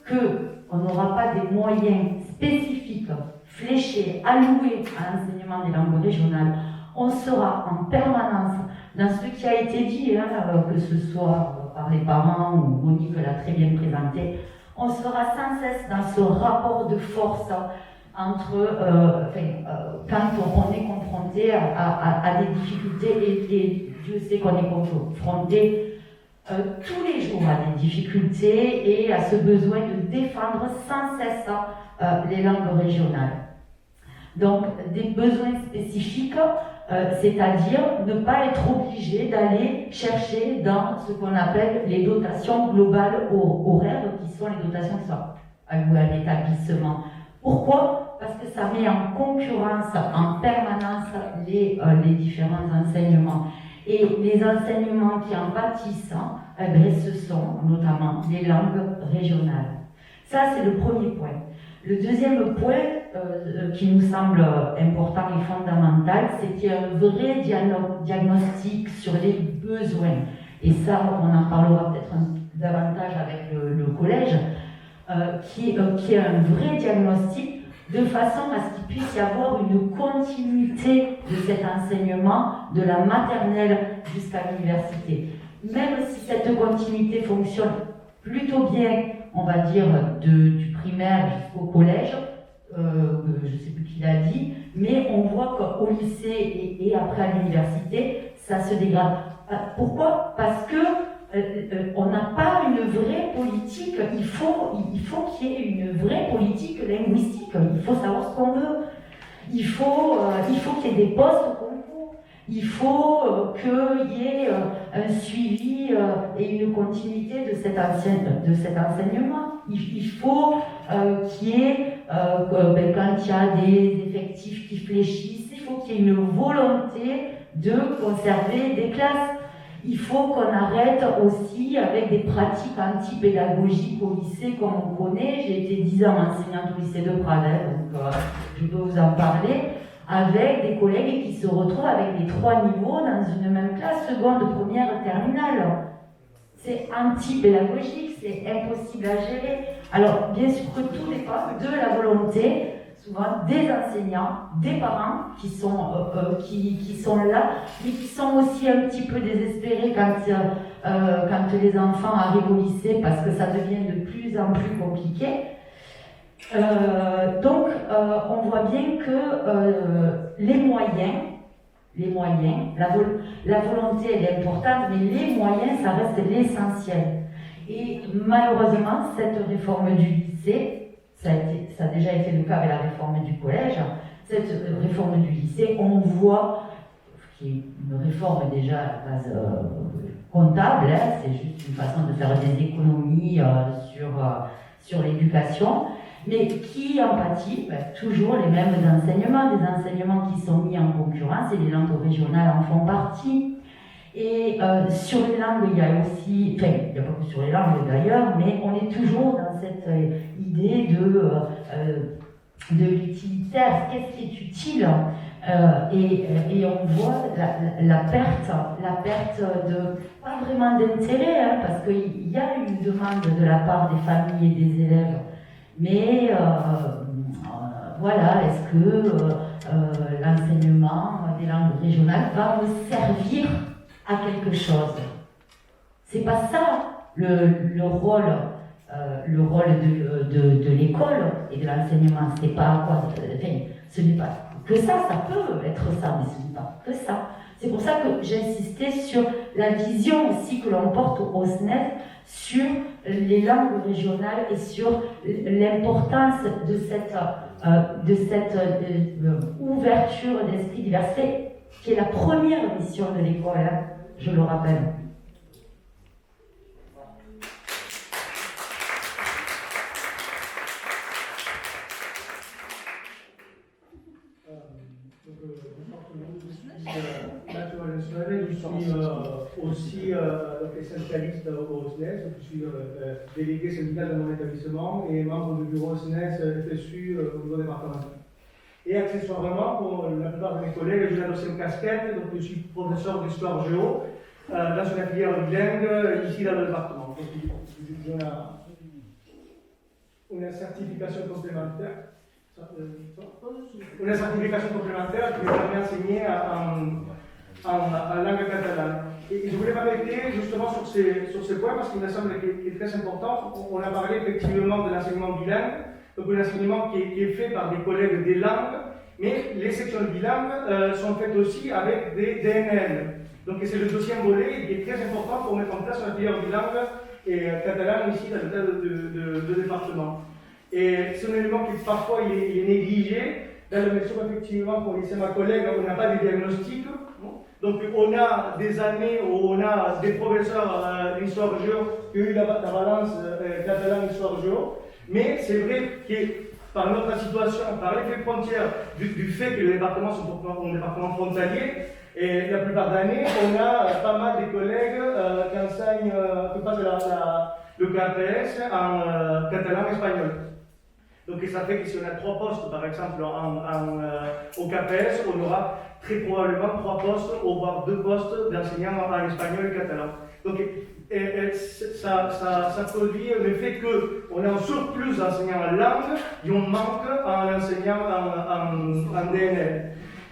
qu'on n'aura pas des moyens spécifiques, fléchés, alloués à l'enseignement des langues régionales, on sera en permanence dans ce qui a été dit, que ce soit par les parents ou Monique l'a très bien présenté, on sera sans cesse dans ce rapport de force entre quand on est confronté à des difficultés, et Dieu sait qu'on est confronté tous les jours à des difficultés et à ce besoin de défendre sans cesse les langues régionales. Donc des besoins spécifiques, c'est-à-dire ne pas être obligé d'aller chercher dans ce qu'on appelle les dotations globales horaires, qui sont les dotations qui sont allouées à l'établissement. Pourquoi ? Parce que ça met en concurrence en permanence les différents enseignements. Et les enseignements qui en pâtissent, ce sont notamment les langues régionales. Ça, c'est le premier point. Le deuxième point qui nous semble important et fondamental, c'est qu'il y a un vrai diagnostic sur les besoins. Et ça, on en parlera peut-être davantage avec le collège, qui est un vrai diagnostic de façon à ce qu'il puisse y avoir une continuité de cet enseignement de la maternelle jusqu'à l'université. Même si cette continuité fonctionne plutôt bien, on va dire, du primaire jusqu'au collège, je ne sais plus qui l'a dit, mais on voit qu'au lycée et après à l'université, ça se dégrade. Pourquoi ? Parce que on n'a pas une vraie politique. Il faut qu'il y ait une vraie politique linguistique. Il faut savoir ce qu'on veut. Il faut qu'il y ait des postes au concours. Il faut qu'il y ait un suivi et une continuité de cet enseignement. Il faut qu'il y ait, quand il y a des effectifs qui fléchissent, il faut qu'il y ait une volonté de conserver des classes. Il faut qu'on arrête aussi avec des pratiques antipédagogiques au lycée comme on connaît. J'ai été 10 ans enseignante au lycée de Pradel, donc je peux vous en parler, avec des collègues qui se retrouvent avec les 3 niveaux dans une même classe, seconde, première, terminale. C'est antipédagogique, c'est impossible à gérer. Alors, bien sûr que tout dépend de la volonté, souvent des enseignants, des parents qui sont là, mais qui sont aussi un petit peu désespérés quand les enfants arrivent au lycée parce que ça devient de plus en plus compliqué. Donc, on voit bien que les moyens, la volonté elle est importante, mais les moyens, ça reste l'essentiel. Et malheureusement, cette réforme du lycée, ça a déjà été le cas avec la réforme du collège, cette réforme du lycée, on voit, qui est une réforme déjà à la base comptable, c'est juste une façon de faire des économies sur l'éducation, mais qui en pâtit? Toujours les mêmes enseignements, des enseignements qui sont mis en concurrence, et les langues régionales en font partie. Et sur les langues, il y a aussi, enfin, il n'y a pas que sur les langues d'ailleurs, mais on est toujours dans cette idée de l'utilitaire. Qu'est-ce qui est utile? Et on voit la perte de, pas vraiment d'intérêt, hein, parce qu'il y a une demande de la part des familles et des élèves, mais voilà, est-ce que l'enseignement des langues régionales va me servir à quelque chose? C'est pas ça le rôle de l'école et de l'enseignement. C'est pas quoi, enfin, ce n'est pas que ça peut être ça, mais ce n'est pas que ça. C'est pour ça que j'insistais sur la vision aussi que l'on porte au SNES sur les langues régionales et sur l'importance de cette ouverture d'esprit diversité, qui est la première mission de l'école, hein, je le rappelle. Je suis aussi syndicaliste au SNES, je suis délégué syndical de mon établissement et membre du bureau SNES FSU au niveau départemental. Et accessoirement, pour la plupart de mes collègues, j'ai la deuxième casquette, donc je suis professeur d'histoire géo dans une filière bilingue ici dans le département. Donc j'ai une certification complémentaire. Une certification complémentaire qui me permet d'enseigner en langue catalane. Et je voulais m'arrêter justement sur ces points parce qu'il me semble qu'il est très important. On a parlé effectivement de l'enseignement bilingue, donc un enseignement qui est fait par des collègues des langues, mais les sections bilingues sont faites aussi avec des DNL. Donc c'est le deuxième volet qui est très important pour mettre en place une filière bilingue et catalane ici dans le cadre de département. Et c'est un élément qui parfois il est négligé. Dans la mesure, effectivement, comme disait ma collègue, on n'a pas de diagnostic. Donc on a des années où on a des professeurs d'histoire géo qui ont eu la balance catalane histoire géo. Mais c'est vrai que par notre situation, par l'effet frontière, du fait que les départements sont un département frontalier, et la plupart d'années, on a pas mal de collègues qui enseignent, qui passent le KPS en catalan et espagnol. Donc ça fait que si on a 3 postes, par exemple, au KPS, on aura très probablement 3 postes, voire 2 postes d'enseignants en espagnol et catalan. Donc ça produit le fait qu'on a un surplus d'enseignants en langue et on manque en enseignants en DNL.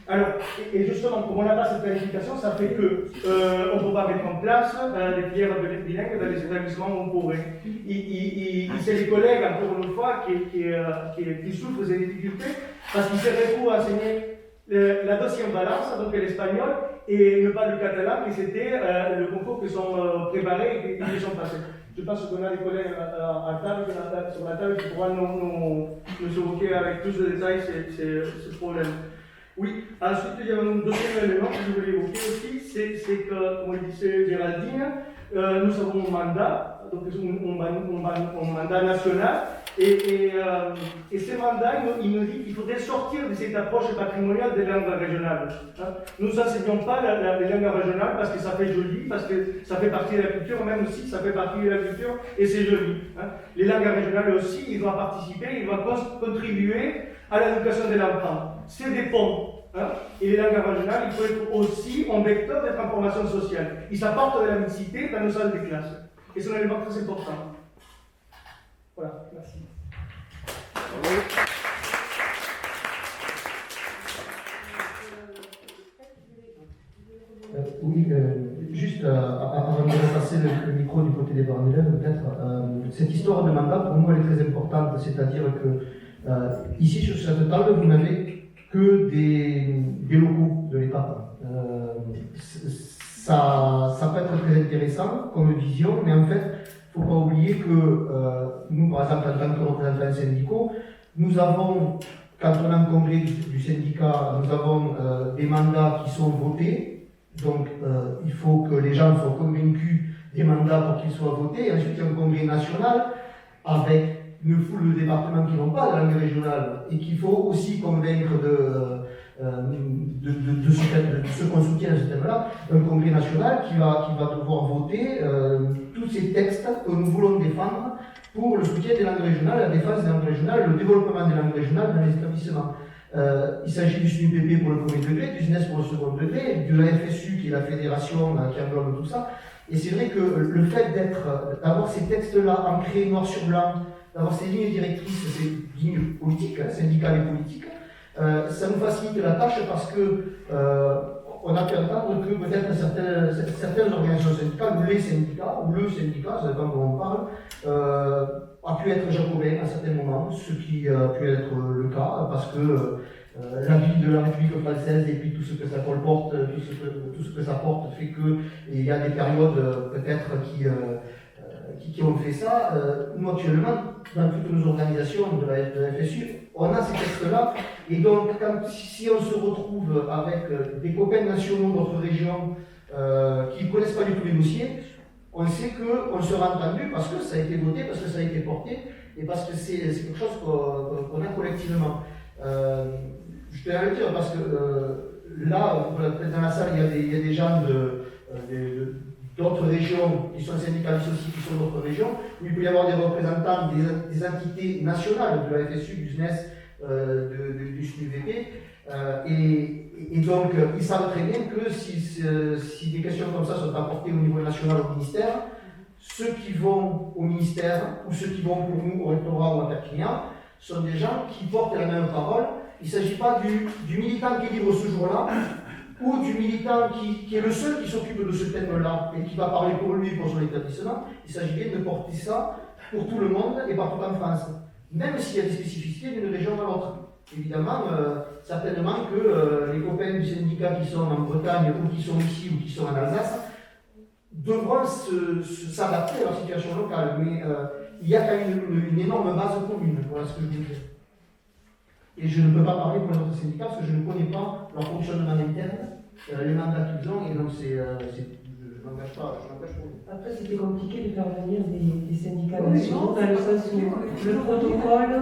Alors, et justement, comme on n'a pas cette planification, ça fait qu'on ne peut pas mettre en place des filières bilingues dans les établissements où on pourrait. C'est les collègues, encore une fois, qui souffrent des difficultés parce qu'ils se retrouvent à enseigner la deuxième balance, donc l'espagnol, et ne pas le catalan, qui c'était le concours qui sont préparés et qui sont passés. Je pense qu'on a des collègues à table, sur la table qui pourront nous évoquer avec plus de détails ces problèmes. Oui, ensuite il y a un deuxième élément que je voulais évoquer aussi, c'est que, comme le disait Géraldine, nous avons un mandat, donc un mandat national, et ce mandat, il nous dit qu'il faudrait sortir de cette approche patrimoniale des langues régionales. Nous n'enseignons pas les langues régionales parce que ça fait joli, parce que ça fait partie de la culture, même si ça fait partie de la culture et c'est joli. Les langues régionales aussi, ils doivent participer, ils doivent contribuer à l'éducation de l'enfant. C'est des ponts. Et les langues régionales, il faut être aussi un vecteur de transformation sociale. Ils apportent de la mixité dans nos salles de classe. Et c'est un élément très important. Voilà, merci. Oui, juste avant de passer le micro du côté des parents d'élèves, peut-être, cette histoire de mandat, pour moi, elle est très importante. C'est-à-dire que ici, sur cette table, vous n'avez que des locaux de l'État. Ça peut être très intéressant comme vision, mais en fait, il ne faut pas oublier que nous, par exemple, en tant que représentants syndicaux, nous avons, quand on a un congrès du syndicat, nous avons des mandats qui sont votés. Donc, il faut que les gens soient convaincus des mandats pour qu'ils soient votés. Et ensuite, il y a un congrès national avec une foule de départements qui n'ont pas de langue régionale et qu'il faut aussi convaincre de ce qu'on soutient à ce thème-là, un congrès national qui va devoir voter tous ces textes que nous voulons défendre pour le soutien des langues régionales, la défense des langues régionales, le développement des langues régionales dans les établissements. Il s'agit du SNUPP pour le premier degré, du SNES pour le second degré, de la FSU qui est la fédération qui englobe tout ça. Et c'est vrai que le fait d'avoir ces textes-là ancrés noir sur blanc, d'avoir ces lignes directrices, ces lignes politiques, syndicales et politiques, ça nous facilite la tâche parce que on a pu entendre que peut-être certaines organisations syndicales, ou les syndicats, ou le syndicat, ça dépend comment on parle, a pu être jacobin à certains moments, ce qui a pu être le cas, parce que la vie de la République française et puis tout ce que ça comporte, tout ce que ça porte fait qu'il y a des périodes peut-être qui ont fait ça. Nous actuellement, dans toutes nos organisations de la FSU, on a ces textes-là, et donc si on se retrouve avec des copains nationaux d'autres régions qui ne connaissent pas du tout les dossiers, on sait qu'on sera entendu parce que ça a été voté, parce que ça a été porté, et parce que c'est quelque chose qu'on a collectivement. Je tenais à le dire parce que là, dans la salle, il y a des gens d'autres régions qui sont syndicalistes aussi, qui sont d'autres régions, où il peut y avoir des représentants des entités nationales de la FSU, du SNES, du SNUVP, et donc ils savent très bien que si des questions comme ça sont apportées au niveau national au ministère, ceux qui vont au ministère ou ceux qui vont pour nous au rectorat ou à Perpignan sont des gens qui portent la même parole. Il ne s'agit pas du militant qui est libre ce jour-là, ou du militant qui est le seul qui s'occupe de ce thème-là et qui va parler pour lui et pour son établissement. Il s'agit bien de porter ça pour tout le monde et partout en France, même s'il y a des spécificités d'une région à l'autre. Évidemment, certainement que les copains du syndicat qui sont en Bretagne ou qui sont ici ou qui sont en Alsace devront s'adapter à leur situation locale, mais il y a quand même une énorme base commune, voilà ce que je veux dire. Et je ne peux pas parler pour les autres syndicats parce que je ne connais pas leur fonctionnement interne, les mandats qu'ils ont, et donc je ne m'engage pas. Après, c'était compliqué de faire venir des syndicats nationaux, dans le sens où le protocole,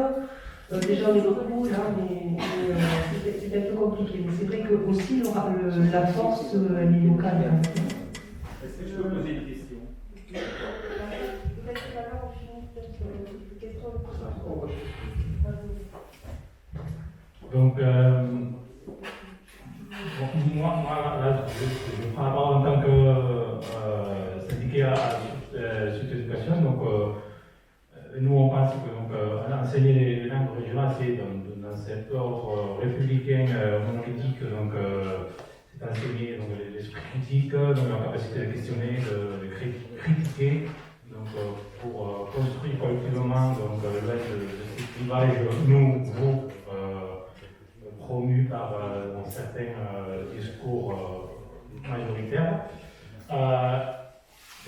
déjà on est beaucoup là, mais c'était un peu compliqué. Mais c'est vrai que aussi la force, elle est locale. Est-ce que je peux poser une question? Peut-être tout à l'heure, on finit peut-être une question de Donc, moi là, je prends la parole en tant que syndiqué à Sud Éducation. Donc, nous, on pense que enseigner les langues régionales, c'est dans cet ordre républicain monolithique. Donc, c'est enseigner l'esprit critique, donc la capacité de questionner, de critiquer. Donc, pour construire collectivement l'aide de ces clivages nouveaux promus par certains discours majoritaires.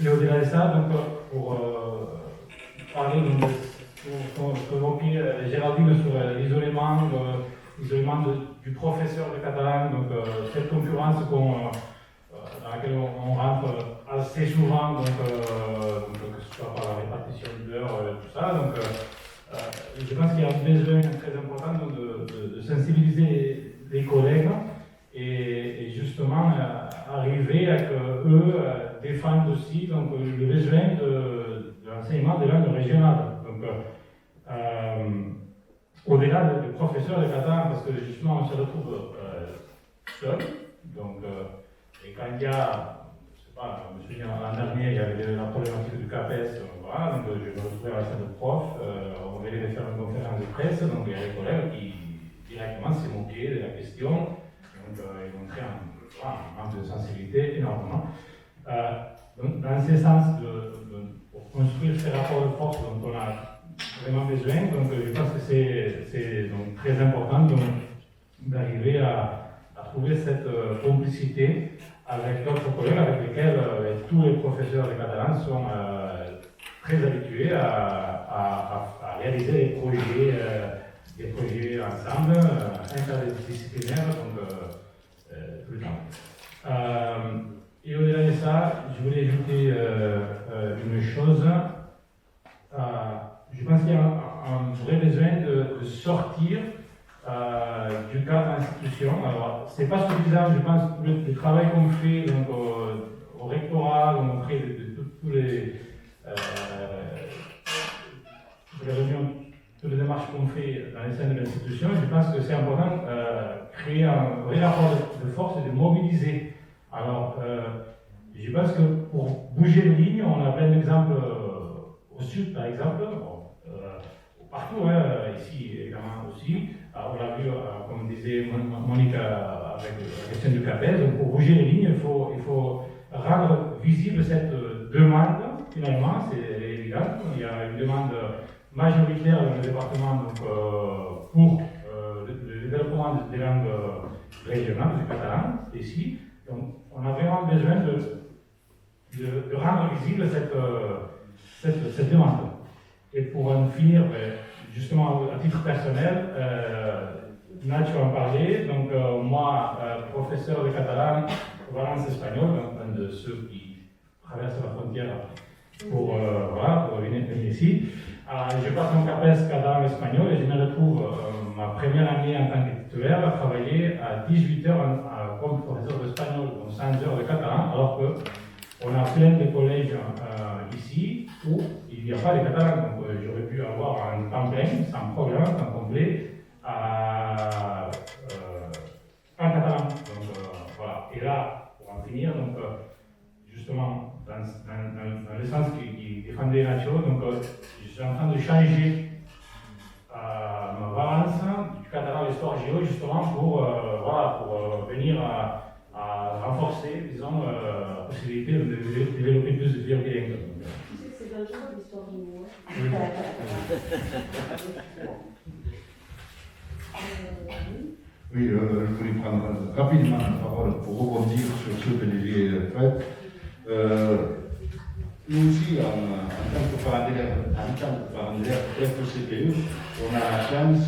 Et au-delà de ça, donc, pour parler de ce que évoquait Géraldine sur l'isolement du professeur de catalan, donc cette concurrence dans laquelle on rentre assez souvent, donc, que ce soit par la répartition d'heures, tout ça. Donc, je pense qu'il y a un besoin très important de sensibiliser les collègues et justement arriver à qu'eux défendent aussi donc, le besoin de l'enseignement des langues régionales. Donc, au-delà des professeurs de catalan, parce que justement on se retrouve seul. Donc, et quand il y a, je sais pas, je me souviens l'an dernier, il y avait la problématique du CAPES, voilà, donc je me retrouvais à la salle de prof, on venait de faire une conférence de presse, donc il y a des collègues qui directement se moquaient de la question, donc ils montraient un manque de sensibilité énormément. Donc, dans ce sens, pour construire ces rapports de force dont on a vraiment besoin, donc je pense que c'est très important d'arriver à trouver cette complicité avec d'autres collègues avec lesquels tous les professeurs de catalan sont très habitués à réaliser des projets ensemble, interdisciplinaires, donc tout le temps. Et au-delà de ça, je voulais ajouter une chose. Je pense qu'il y a un vrai besoin de sortir du cadre institution. Alors, c'est pas suffisant, je pense, le travail qu'on fait donc, au rectorat, donc auprès de tous les réunions, toutes les démarches qu'on fait dans les scènes de l'institution. Je pense que c'est important créer un vrai rapport de force et de mobiliser. Alors, je pense que pour bouger les lignes, on a plein d'exemples au sud, par exemple, partout, ici également aussi. On l'a vu, comme disait Monique, avec la question du CAPES. Donc, pour bouger les lignes, il faut rendre visible cette demande, finalement, c'est évident. Il y a une demande majoritaire dans le département donc, pour le développement des langues régionales, du catalan, ici. Donc, on a vraiment besoin de rendre visible cette demande. Et pour en finir, justement à titre personnel, Nacho en parlait, donc moi, professeur de catalan, Valence espagnol, donc un de ceux qui traversent la frontière pour venir ici. Je passe mon CAPES catalan espagnol et je me retrouve ma première année en tant que titulaire à travailler à 18 heures comme professeur d'espagnol, donc 100 heures de catalan, alors qu'on a plein de collèges ici où il n'y a pas de catalan. Donc j'aurais pu avoir un temps plein, sans programme, temps complet, en catalan. Donc voilà. Et là, pour en finir, donc, justement, dans le sens qui défendait Nacho, donc je suis en train de changer ma Valence du catalan à l'histoire géo, justement pour venir à renforcer, disons, la possibilité de développer plus de bilingues. Tu sais que c'est dangereux l'histoire du mot. Oui, je voulais prendre rapidement la parole pour rebondir sur ce que disait Fred. Nous aussi, en tant que parents d'élèves FCPE, on a la chance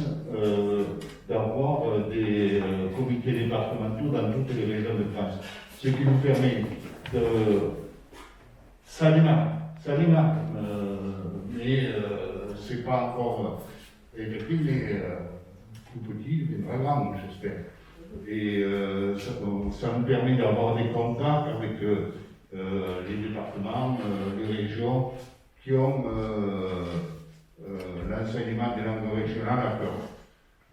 d'avoir des comités départementaux dans toutes les régions de France. Ce qui nous permet de... Ça démarre, mais c'est pas encore écrit, mais tout petit, mais vraiment, j'espère. Et ça nous permet d'avoir des contacts avec les départements, les régions qui ont l'enseignement des langues régionales à cœur.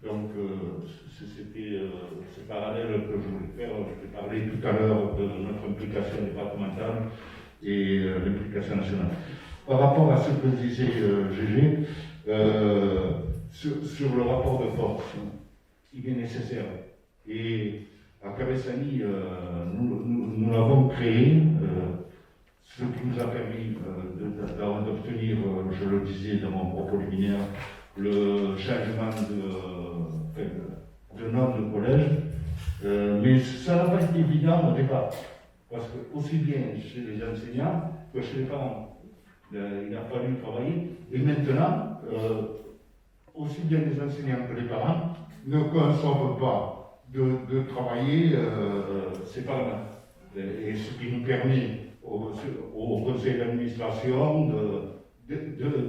Donc, c'était ce parallèle que je voulais faire. Je vais parler tout à l'heure de notre implication départementale et l'implication nationale. Par rapport à ce que disait Gégé, sur le rapport de force, il est nécessaire. Et à Cabessani, nous l'avons créé, ce qui nous a permis d'obtenir, je le disais dans mon propos liminaire, le changement de nom de collège. Mais ça n'a pas été évident au départ, parce que aussi bien chez les enseignants que chez les parents, il a fallu travailler. Et maintenant, aussi bien les enseignants que les parents ne conçoivent pas de travailler séparément. Et ce qui nous permet au conseil d'administration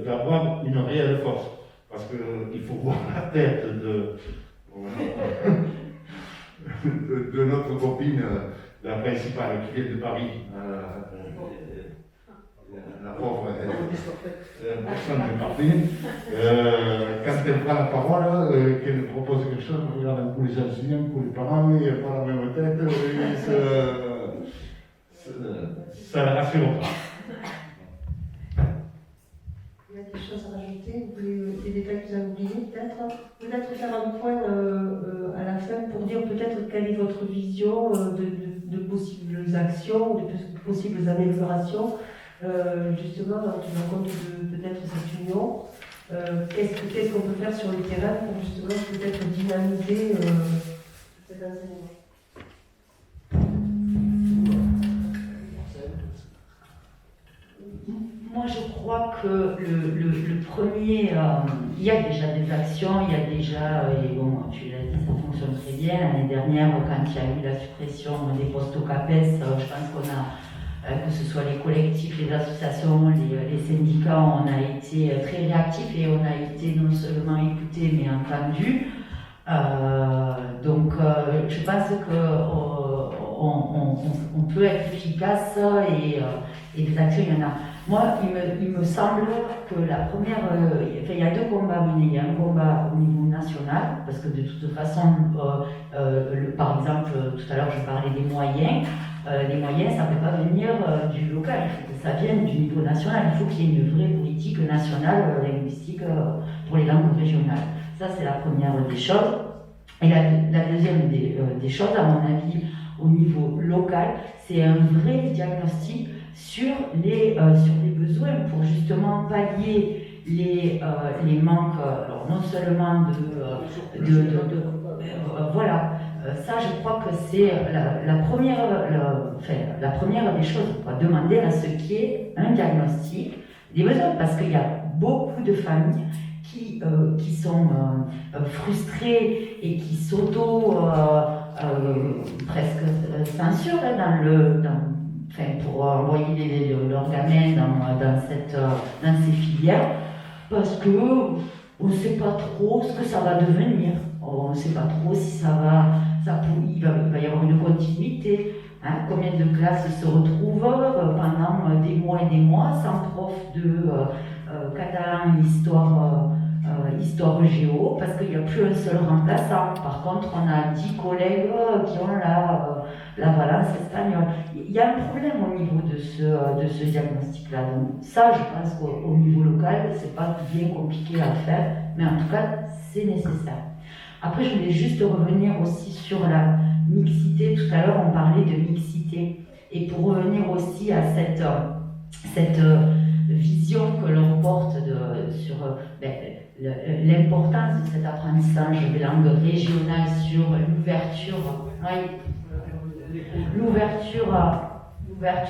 d'avoir une réelle force. Parce qu'il faut voir la tête de notre copine, la principale, qui vient de Paris. La pauvre, personne n'est partie. Quand elle prend la parole, qu'elle propose quelque chose, elle regarde un coup les enseignants, un coup les parents, et elle prend la même tête, ça la rassure pas. Il y a des choses à rajouter, des détails que vous avez oubliés peut-être faire un point à la fin pour dire peut-être quelle est votre vision de possibles actions, de possibles améliorations, justement en tenant compte de peut-être cette union. Qu'est-ce qu'on peut faire sur le terrain pour justement peut-être dynamiser cet enseignement? Moi, je crois que le premier, il y a déjà des actions, il y a déjà, et bon, tu l'as dit, ça fonctionne très bien. L'année dernière, quand il y a eu la suppression des postes au CAPES, je pense qu'on a que ce soit les collectifs, les associations, les syndicats, on a été très réactifs et on a été non seulement écoutés mais entendus. Donc je pense qu'on peut être efficace et des actions, il y en a. Moi, il me semble que la première... il y a deux combats menés. Il y a un combat au niveau national, parce que de toute façon, par exemple, tout à l'heure je parlais des moyens. Les moyens, ça ne peut pas venir du local, il faut que ça vienne du niveau national. Il faut qu'il y ait une vraie politique nationale linguistique pour les langues régionales. Ça, c'est la première des choses. Et la deuxième des choses, à mon avis, au niveau local, c'est un vrai diagnostic sur les besoins pour justement pallier les manques, alors non seulement voilà, ça je crois que c'est la première des choses, on va demander à ce qu'il y ait un diagnostic des besoins, parce qu'il y a beaucoup de familles qui sont frustrées et qui presque censurent pour envoyer leurs gamins dans ces filières, parce qu'on ne sait pas trop ce que ça va devenir. On ne sait pas trop si il va y avoir une continuité. Hein, combien de classes se retrouvent pendant des mois et des mois sans prof de catalan, histoire géo, parce qu'il n'y a plus un seul remplaçant. Par contre, on a 10 collègues qui ont la valence espagnole. Il y a un problème au niveau de ce diagnostic-là. Donc, ça, je pense qu'au niveau local, c'est pas bien compliqué à faire, mais en tout cas, c'est nécessaire. Après, je voulais juste revenir aussi sur la mixité. Tout à l'heure, on parlait de mixité. Et pour revenir aussi à cette vision que l'on porte sur l'importance de cet apprentissage des langues régionales sur l'ouverture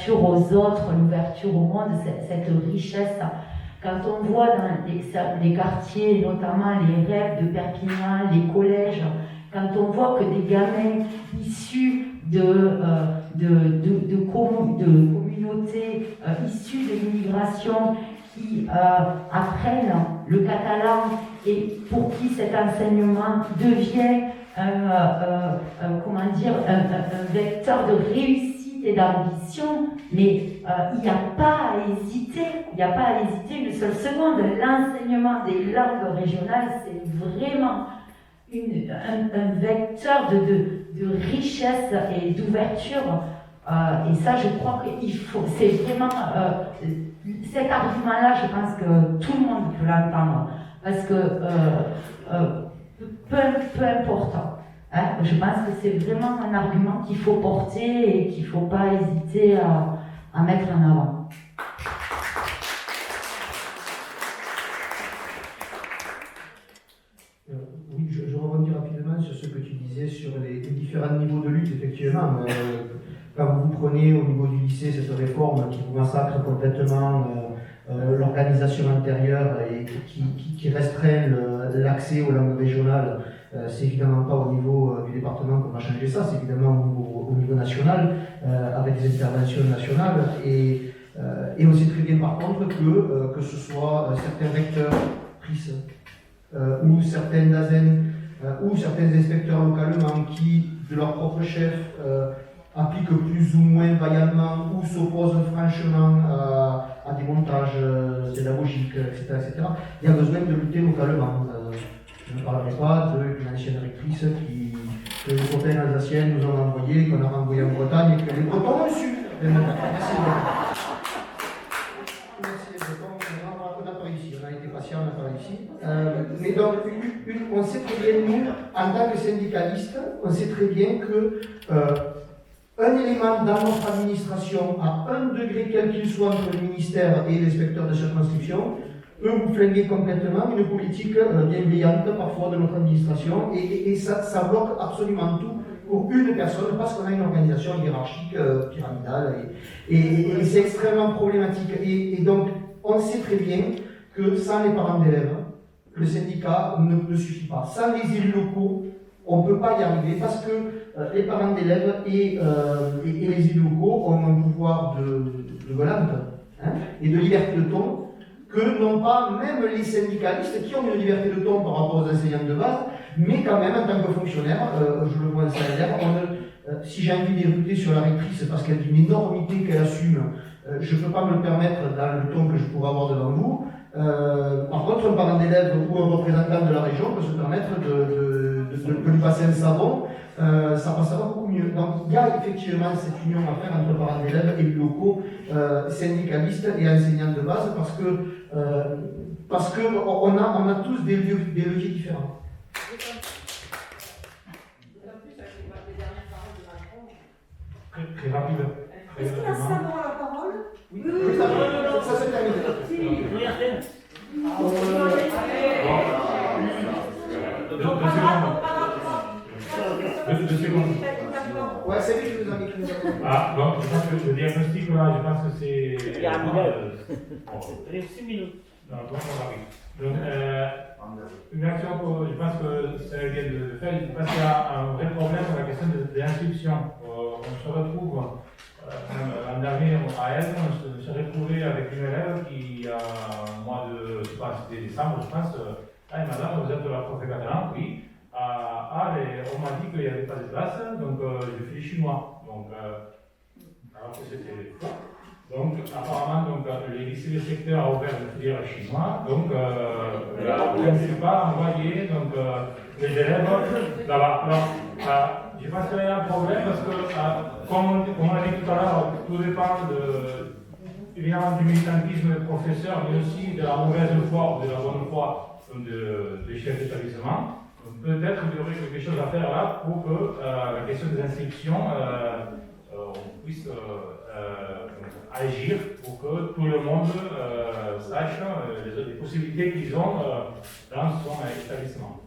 aux autres, l'ouverture au monde, cette richesse. Quand on voit dans les quartiers, notamment les REP de Perpignan, les collèges, quand on voit que des gamins issus de communautés issues de l'immigration qui apprennent le catalan et pour qui cet enseignement devient un vecteur de réussite et d'ambition, mais il n'y a pas à hésiter une seule seconde. L'enseignement des langues régionales, c'est vraiment un vecteur de richesse et d'ouverture. Et ça, je crois qu'il faut, c'est vraiment cet argument-là, je pense que tout le monde peut l'entendre, parce que peu importe. Hein, je pense que c'est vraiment un argument qu'il faut porter et qu'il ne faut pas hésiter à mettre en avant. Oui, je rebondis rapidement sur ce que tu disais sur les différents niveaux de lutte, effectivement. Quand vous prenez au niveau du lycée cette réforme qui vous massacre complètement l'organisation antérieure et qui restreint l'accès aux langues régionales, c'est évidemment pas au niveau du département qu'on va changer ça, c'est évidemment au niveau national, avec des interventions nationales. Et on sait très bien par contre que ce soit certains recteurs, PRIS, ou certains DAZEN, ou certains inspecteurs localement qui, de leur propre chef, appliquent plus ou moins vaillamment ou s'opposent franchement à des montages pédagogiques, etc. Il y a besoin de lutter localement. Je ne parlerai pas d'une ancienne rectrice que les copains alsaciens nous ont envoyé, qu'on a renvoyé en Bretagne et que les Bretons ont su. Merci. On n'a pas réussi, on a été patient, on n'a pas réussi. Mais donc, on sait très bien, nous, en tant que syndicalistes, on sait très bien que un élément dans notre administration, à un degré quel qu'il soit entre le ministère et l'inspecteur de circonscription, peut vous flinguer complètement une politique bienveillante parfois de notre administration et ça bloque absolument tout pour une personne parce qu'on a une organisation hiérarchique pyramidale et c'est extrêmement problématique. Et donc, on sait très bien que sans les parents d'élèves, le syndicat ne suffit pas. Sans les élus locaux, on ne peut pas y arriver parce que les parents d'élèves et les élus locaux ont un pouvoir de volante et de liberté de ton que n'ont pas même les syndicalistes qui ont une liberté de ton par rapport aux enseignants de base, mais quand même en tant que fonctionnaire, je le vois en salaire, si j'ai envie d'écouter sur la rectrice parce qu'elle dit une énormité qu'elle assume, je ne peux pas me le permettre dans le ton que je pourrais avoir devant vous. Par contre, un parent d'élève ou un représentant de la région peut se permettre de lui passer un savon, ça passera beaucoup mieux. Donc il y a effectivement cette union à faire entre parents d'élèves, élus locaux, syndicalistes et enseignants de base parce que on a tous des leviers différents. Très rapide. Est-ce qu'il y a Savon à la parole? Oui, ça se termine. Deux secondes. Ouais, c'est lui qui nous a mis. Ah, bon, je pense que le diagnostic là, je pense que c'est. Il y a un minute. 6 minutes. Donc, on arrive. Donc, une action que je pense que ça vient de faire, je pense qu'il y a un vrai problème sur la question de l'inscription. On se retrouve, l'an dernier à Aisne, on s'est retrouvé avec une élève qui, au mois de, je pense, décembre, je pense, ah, madame, vous êtes la prof catalan, oui. On m'a dit qu'il n'y avait pas de place, donc j'ai fait les chinois. Donc, alors que c'était faux. Donc, apparemment, donc, les lycées de secteur a ouvert une filière chinois, donc on ne s'est pas envoyé donc, les élèves là-bas. Alors, je pense qu'il y a un problème parce que, comme on a dit tout à l'heure, tout dépend évidemment du militantisme des professeurs, mais aussi de la mauvaise foi ou de la bonne foi des chefs d'établissement. Peut-être qu'il y aurait quelque chose à faire là pour que la question des inscriptions, on puisse agir pour que tout le monde sache les possibilités qu'ils ont dans son établissement.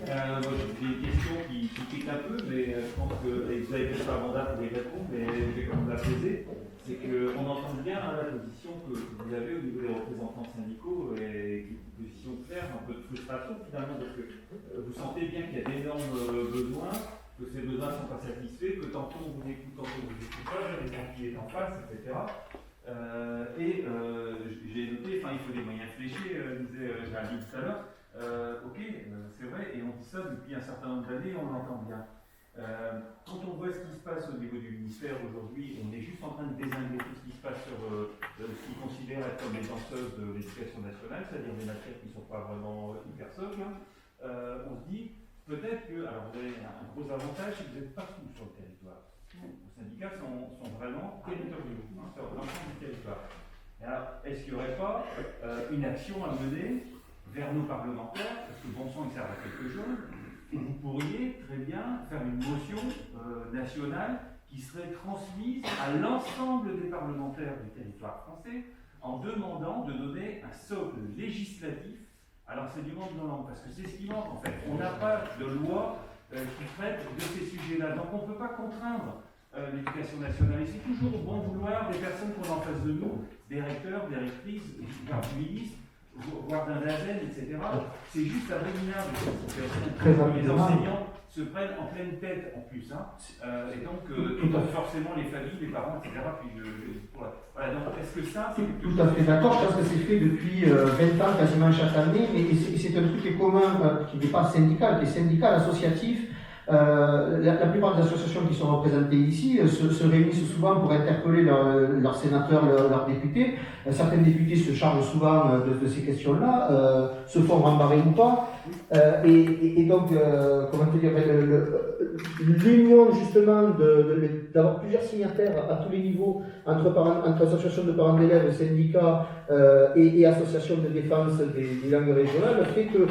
J'ai une question qui pique un peu, mais je pense que vous avez peut-être pas mandat pour y répondre, mais je vais quand même la poser. C'est qu'on entend bien la position que vous avez au niveau des représentants syndicaux et qui est une position claire, un peu de frustration finalement, parce que vous sentez bien qu'il y a d'énormes besoins, que ces besoins ne sont pas satisfaits, que tantôt on vous écoute, tantôt on vous écoute pas, il y a des gens qui est en face, etc. J'ai noté, il faut des moyens fléchés, disait Géraldine tout à l'heure. Ok, c'est vrai, et on dit ça depuis un certain nombre d'années, on l'entend bien. Quand on voit ce qui se passe au niveau du ministère aujourd'hui, on est juste en train de dézinguer tout ce qui se passe sur ce qu'ils considèrent être comme les danseuses de l'éducation nationale, c'est-à-dire des matières qui ne sont pas vraiment hyper socles. On se dit peut-être que, alors vous avez un gros avantage, c'est que vous êtes partout sur le territoire. Les syndicats sont vraiment territoriaux, sur l'ensemble du territoire. Alors, est-ce qu'il n'y aurait pas une action à mener vers nos parlementaires, parce que bon sang, ils servent à quelque chose, et vous pourriez très bien faire une motion nationale qui serait transmise à l'ensemble des parlementaires du territoire français en demandant de donner un socle législatif à l'enseignement de nos langues, parce que c'est ce qui manque en fait. On n'a pas de loi qui traite de ces sujets-là, donc on ne peut pas contraindre l'éducation nationale. Et c'est toujours au bon vouloir des personnes qu'on a en face de nous, des recteurs, des rectrices, du ministre, voire d'un ASEN, etc. C'est juste abominable que les enseignants se prennent en pleine tête en plus. Et donc, forcément, les familles, les parents, etc. Voilà, donc est-ce que ça, c'est tout à fait d'accord, je pense que c'est fait depuis 20 ans, quasiment chaque année, mais c'est un truc qui est commun, qui n'est pas syndical, qui est syndical, associatif. La plupart des associations qui sont représentées ici se réunissent souvent pour interpeller leurs sénateurs, leurs députés. Certains députés se chargent souvent de ces questions-là, se font rembarrer ou pas. Et donc, comment te dire, l'union justement d'avoir plusieurs signataires à tous les niveaux, entre associations de parents d'élèves, syndicats et associations de défense des langues régionales, fait que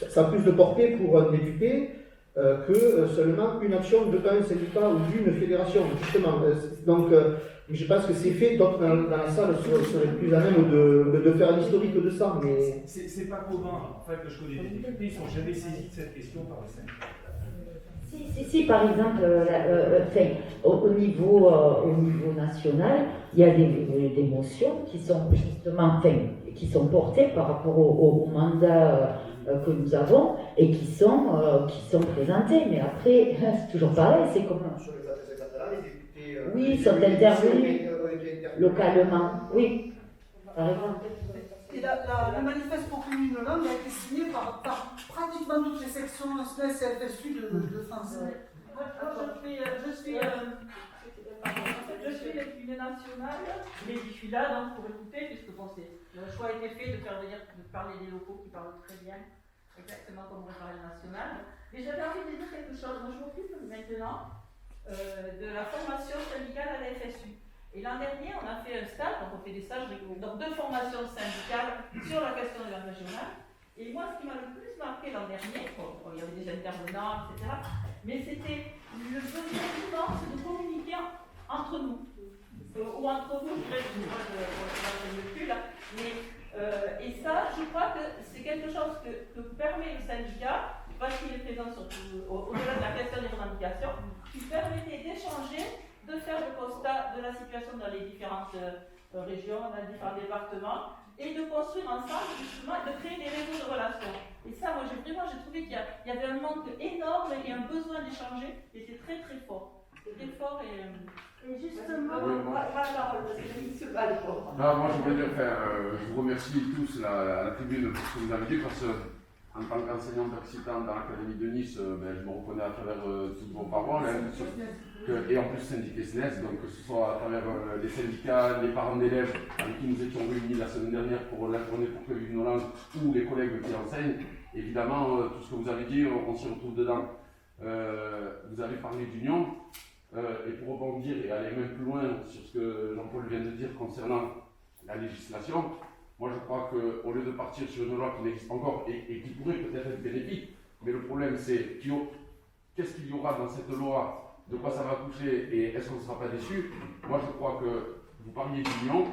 ça a plus de portée pour un député que seulement une action d'un syndicat ou d'une fédération, justement. Donc, je pense que c'est fait, d'autres dans la salle seraient plus à même de faire l'historique de ça. Mais c'est pas commun. En fait, je connais des députés, ils ne sont jamais saisis de cette question par les syndicats. Si, par exemple, au niveau national, il y a des motions qui sont justement, qui sont portés par rapport au mandat que nous avons et qui sont présentés. Mais après, c'est toujours pareil, c'est comme... Sur les adresses catalans, les députés... Oui, sont intervenus localement, oui, par exemple. Et le manifeste pour une langue a été signé par pratiquement toutes les sections SNES et FSU de France. Je suis députée nationale, mais je suis là donc pour écouter, puisque bon, le choix a été fait de parler des locaux qui parlent très bien, exactement comme on parle national. Mais j'avais envie de dire quelque chose. Moi, je m'occupe maintenant de la formation syndicale à la FSU. Et l'an dernier, on a fait un stage, donc on fait des stages, donc 2 formations syndicales sur la question de la régionale. Et moi, ce qui m'a le plus marqué l'an dernier, il y avait des intervenants, etc., mais c'était le besoin immense de communiquer entre nous. Ou entre vous, je ne sais plus là. Mais, et ça, je crois que c'est quelque chose que permet le syndicat, parce qu'il est présent au-delà de la question des revendications, qui permettait d'échanger, de faire le constat de la situation dans les différentes régions, dans les différents départements, et de construire ensemble, justement, et de créer des réseaux de relations. Et ça, moi, j'ai trouvé qu'il y avait un manque énorme et un besoin d'échanger, et c'est très très fort. C'était fort et justement, on va la parole, parce que il se bat le fort. Moi, je voudrais dire, je vous remercie tous à la tribune pour ce que vous avez dit, parce que en tant qu'enseignante occitan dans l'Académie de Nice, je me reconnais à travers toutes vos paroles, et en plus syndiqué SNES, donc que ce soit à travers les syndicats, les parents d'élèves avec qui nous étions réunis la semaine dernière pour la journée pour que vivent nos langues, ou les collègues qui enseignent, évidemment, tout ce que vous avez dit, on s'y retrouve dedans. Vous avez parlé d'union, et pour rebondir et aller même plus loin sur ce que Jean-Paul vient de dire concernant la législation, moi je crois qu'au lieu de partir sur une loi qui n'existe pas encore et qui pourrait peut-être être bénéfique, mais le problème c'est qu'est-ce qu'il y aura dans cette loi, de quoi ça va toucher et est-ce qu'on ne sera pas déçu. Moi je crois que vous parliez d'union,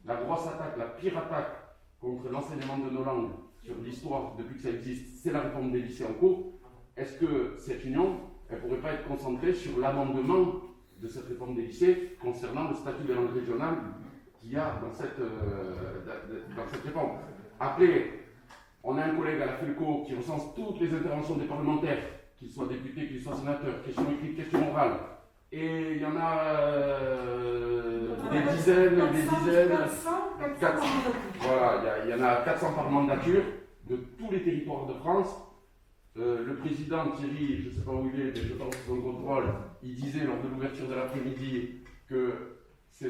la grosse attaque, la pire attaque contre l'enseignement de nos langues sur l'histoire depuis que ça existe, c'est la réforme des lycées en cours. Est-ce que cette union, elle ne pourrait pas être concentrée sur l'amendement de cette réforme des lycées concernant le statut des langues régionales qu'il y a dans cette réforme. Après, on a un collègue à la FELCO qui recense toutes les interventions des parlementaires, qu'ils soient députés, qu'ils soient sénateurs, questions écrites, questions orales. Et il y en a des dizaines, voilà, il y en a 400 par mandature de tous les territoires de France. Le président Thierry, je ne sais pas où il est, mais je pense que son contrôle, il disait lors de l'ouverture de l'après-midi que c'est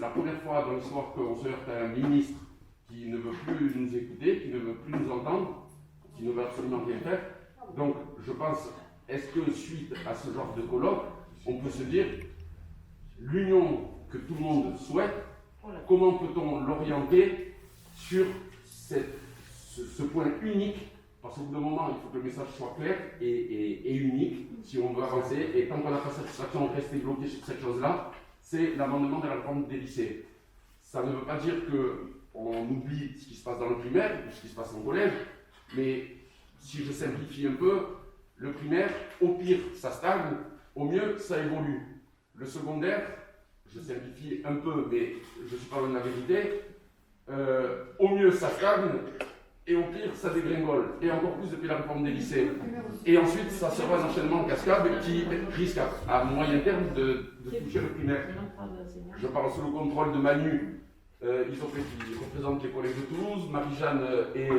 la première fois dans l'histoire qu'on se heurte à un ministre qui ne veut plus nous écouter, qui ne veut plus nous entendre, qui ne veut absolument rien faire. Donc je pense, est-ce que suite à ce genre de colloque, on peut se dire l'union que tout le monde souhaite, comment peut-on l'orienter sur ce point unique? Parce qu'au bout d'un moment, il faut que le message soit clair et unique si on veut avancer. Et tant qu'on n'a pas satisfaction, on reste bloqué sur cette chose-là, c'est l'amendement de la réforme des lycées. Ça ne veut pas dire qu'on oublie ce qui se passe dans le primaire, ou ce qui se passe en collège, mais si je simplifie un peu, le primaire, au pire, ça stagne, au mieux, ça évolue. Le secondaire, je simplifie un peu, mais je suis pas loin de la vérité, au mieux, ça stagne, et au pire, ça dégringole, et encore plus depuis la réforme des lycées. Et ensuite, ça sera un enchaînement en cascade qui risque à moyen terme de toucher le primaire. Je parle sous le contrôle de Manu, qui représente les collèges de Toulouse, Marie-Jeanne et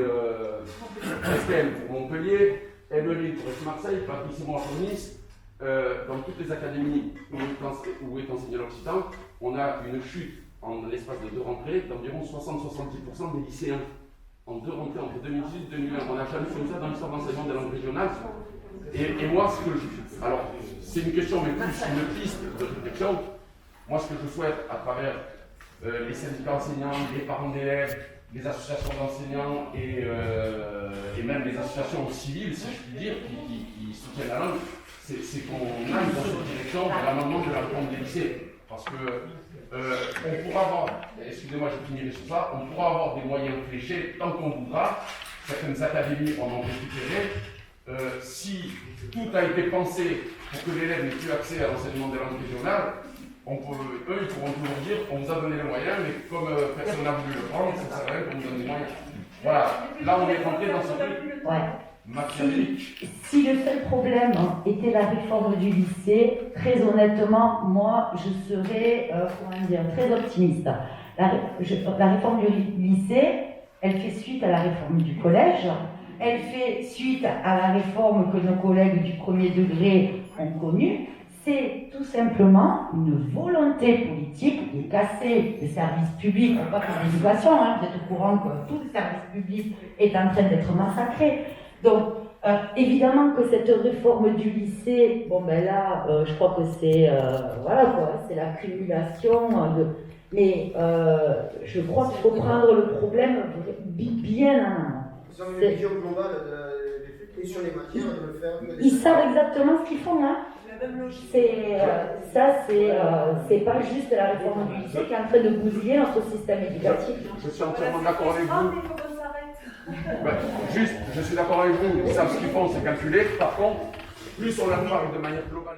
Estelle pour Montpellier, Emeline pour Marseille, Patrice et moi pour Nice. Dans toutes les académies où est enseigné l'occitan, on a une chute en l'espace de 2 rentrées d'environ 60-70% des lycéens. En 2 rentrées entre 2018 et 2020, on n'a jamais fait ça dans l'histoire d'enseignement des langues régionales. Et moi, alors, c'est une question, mais plus une piste de réflexion. Moi, ce que je souhaite à travers les syndicats enseignants, les parents d'élèves, les associations d'enseignants et même les associations civiles, si je puis dire, qui soutiennent la langue, c'est qu'on aille dans cette direction de l'amendement de la réforme des lycées. Parce que on pourra avoir, excusez-moi, je finirai sur ça, on pourra avoir des moyens fléchés tant qu'on voudra. Certaines académies en ont récupéré. Si tout a été pensé pour que l'élève n'ait plus accès à l'enseignement des langues régionales, eux, ils pourront toujours dire on vous a donné les moyens, mais comme personne n'a voulu le prendre, ça sert à rien qu'on vous donne les moyens. Voilà, là on est rentré dans ce truc machiavélique. Si le seul problème était la réforme du lycée, très honnêtement, moi, je serais très optimiste. La réforme du lycée, elle fait suite à la réforme du collège, elle fait suite à la réforme que nos collègues du premier degré ont connue. C'est tout simplement une volonté politique de casser les services publics, pas que l'éducation, vous êtes au courant que tout le service public est en train d'être massacré. Donc, évidemment que cette réforme du lycée, je crois que c'est c'est l'accumulation de... Mais je crois qu'il faut prendre le problème bien en main. Ils ont une vision globale des trucs et sur les matières de le faire. Ils savent exactement ce qu'ils font là. C'est pas juste la réforme du lycée qui est en train de bousiller notre système éducatif. Je suis entièrement d'accord avec vous. Juste, je suis d'accord avec vous, ils savent ce qu'ils font, c'est calculé. Par contre, plus on leur parle de manière globale.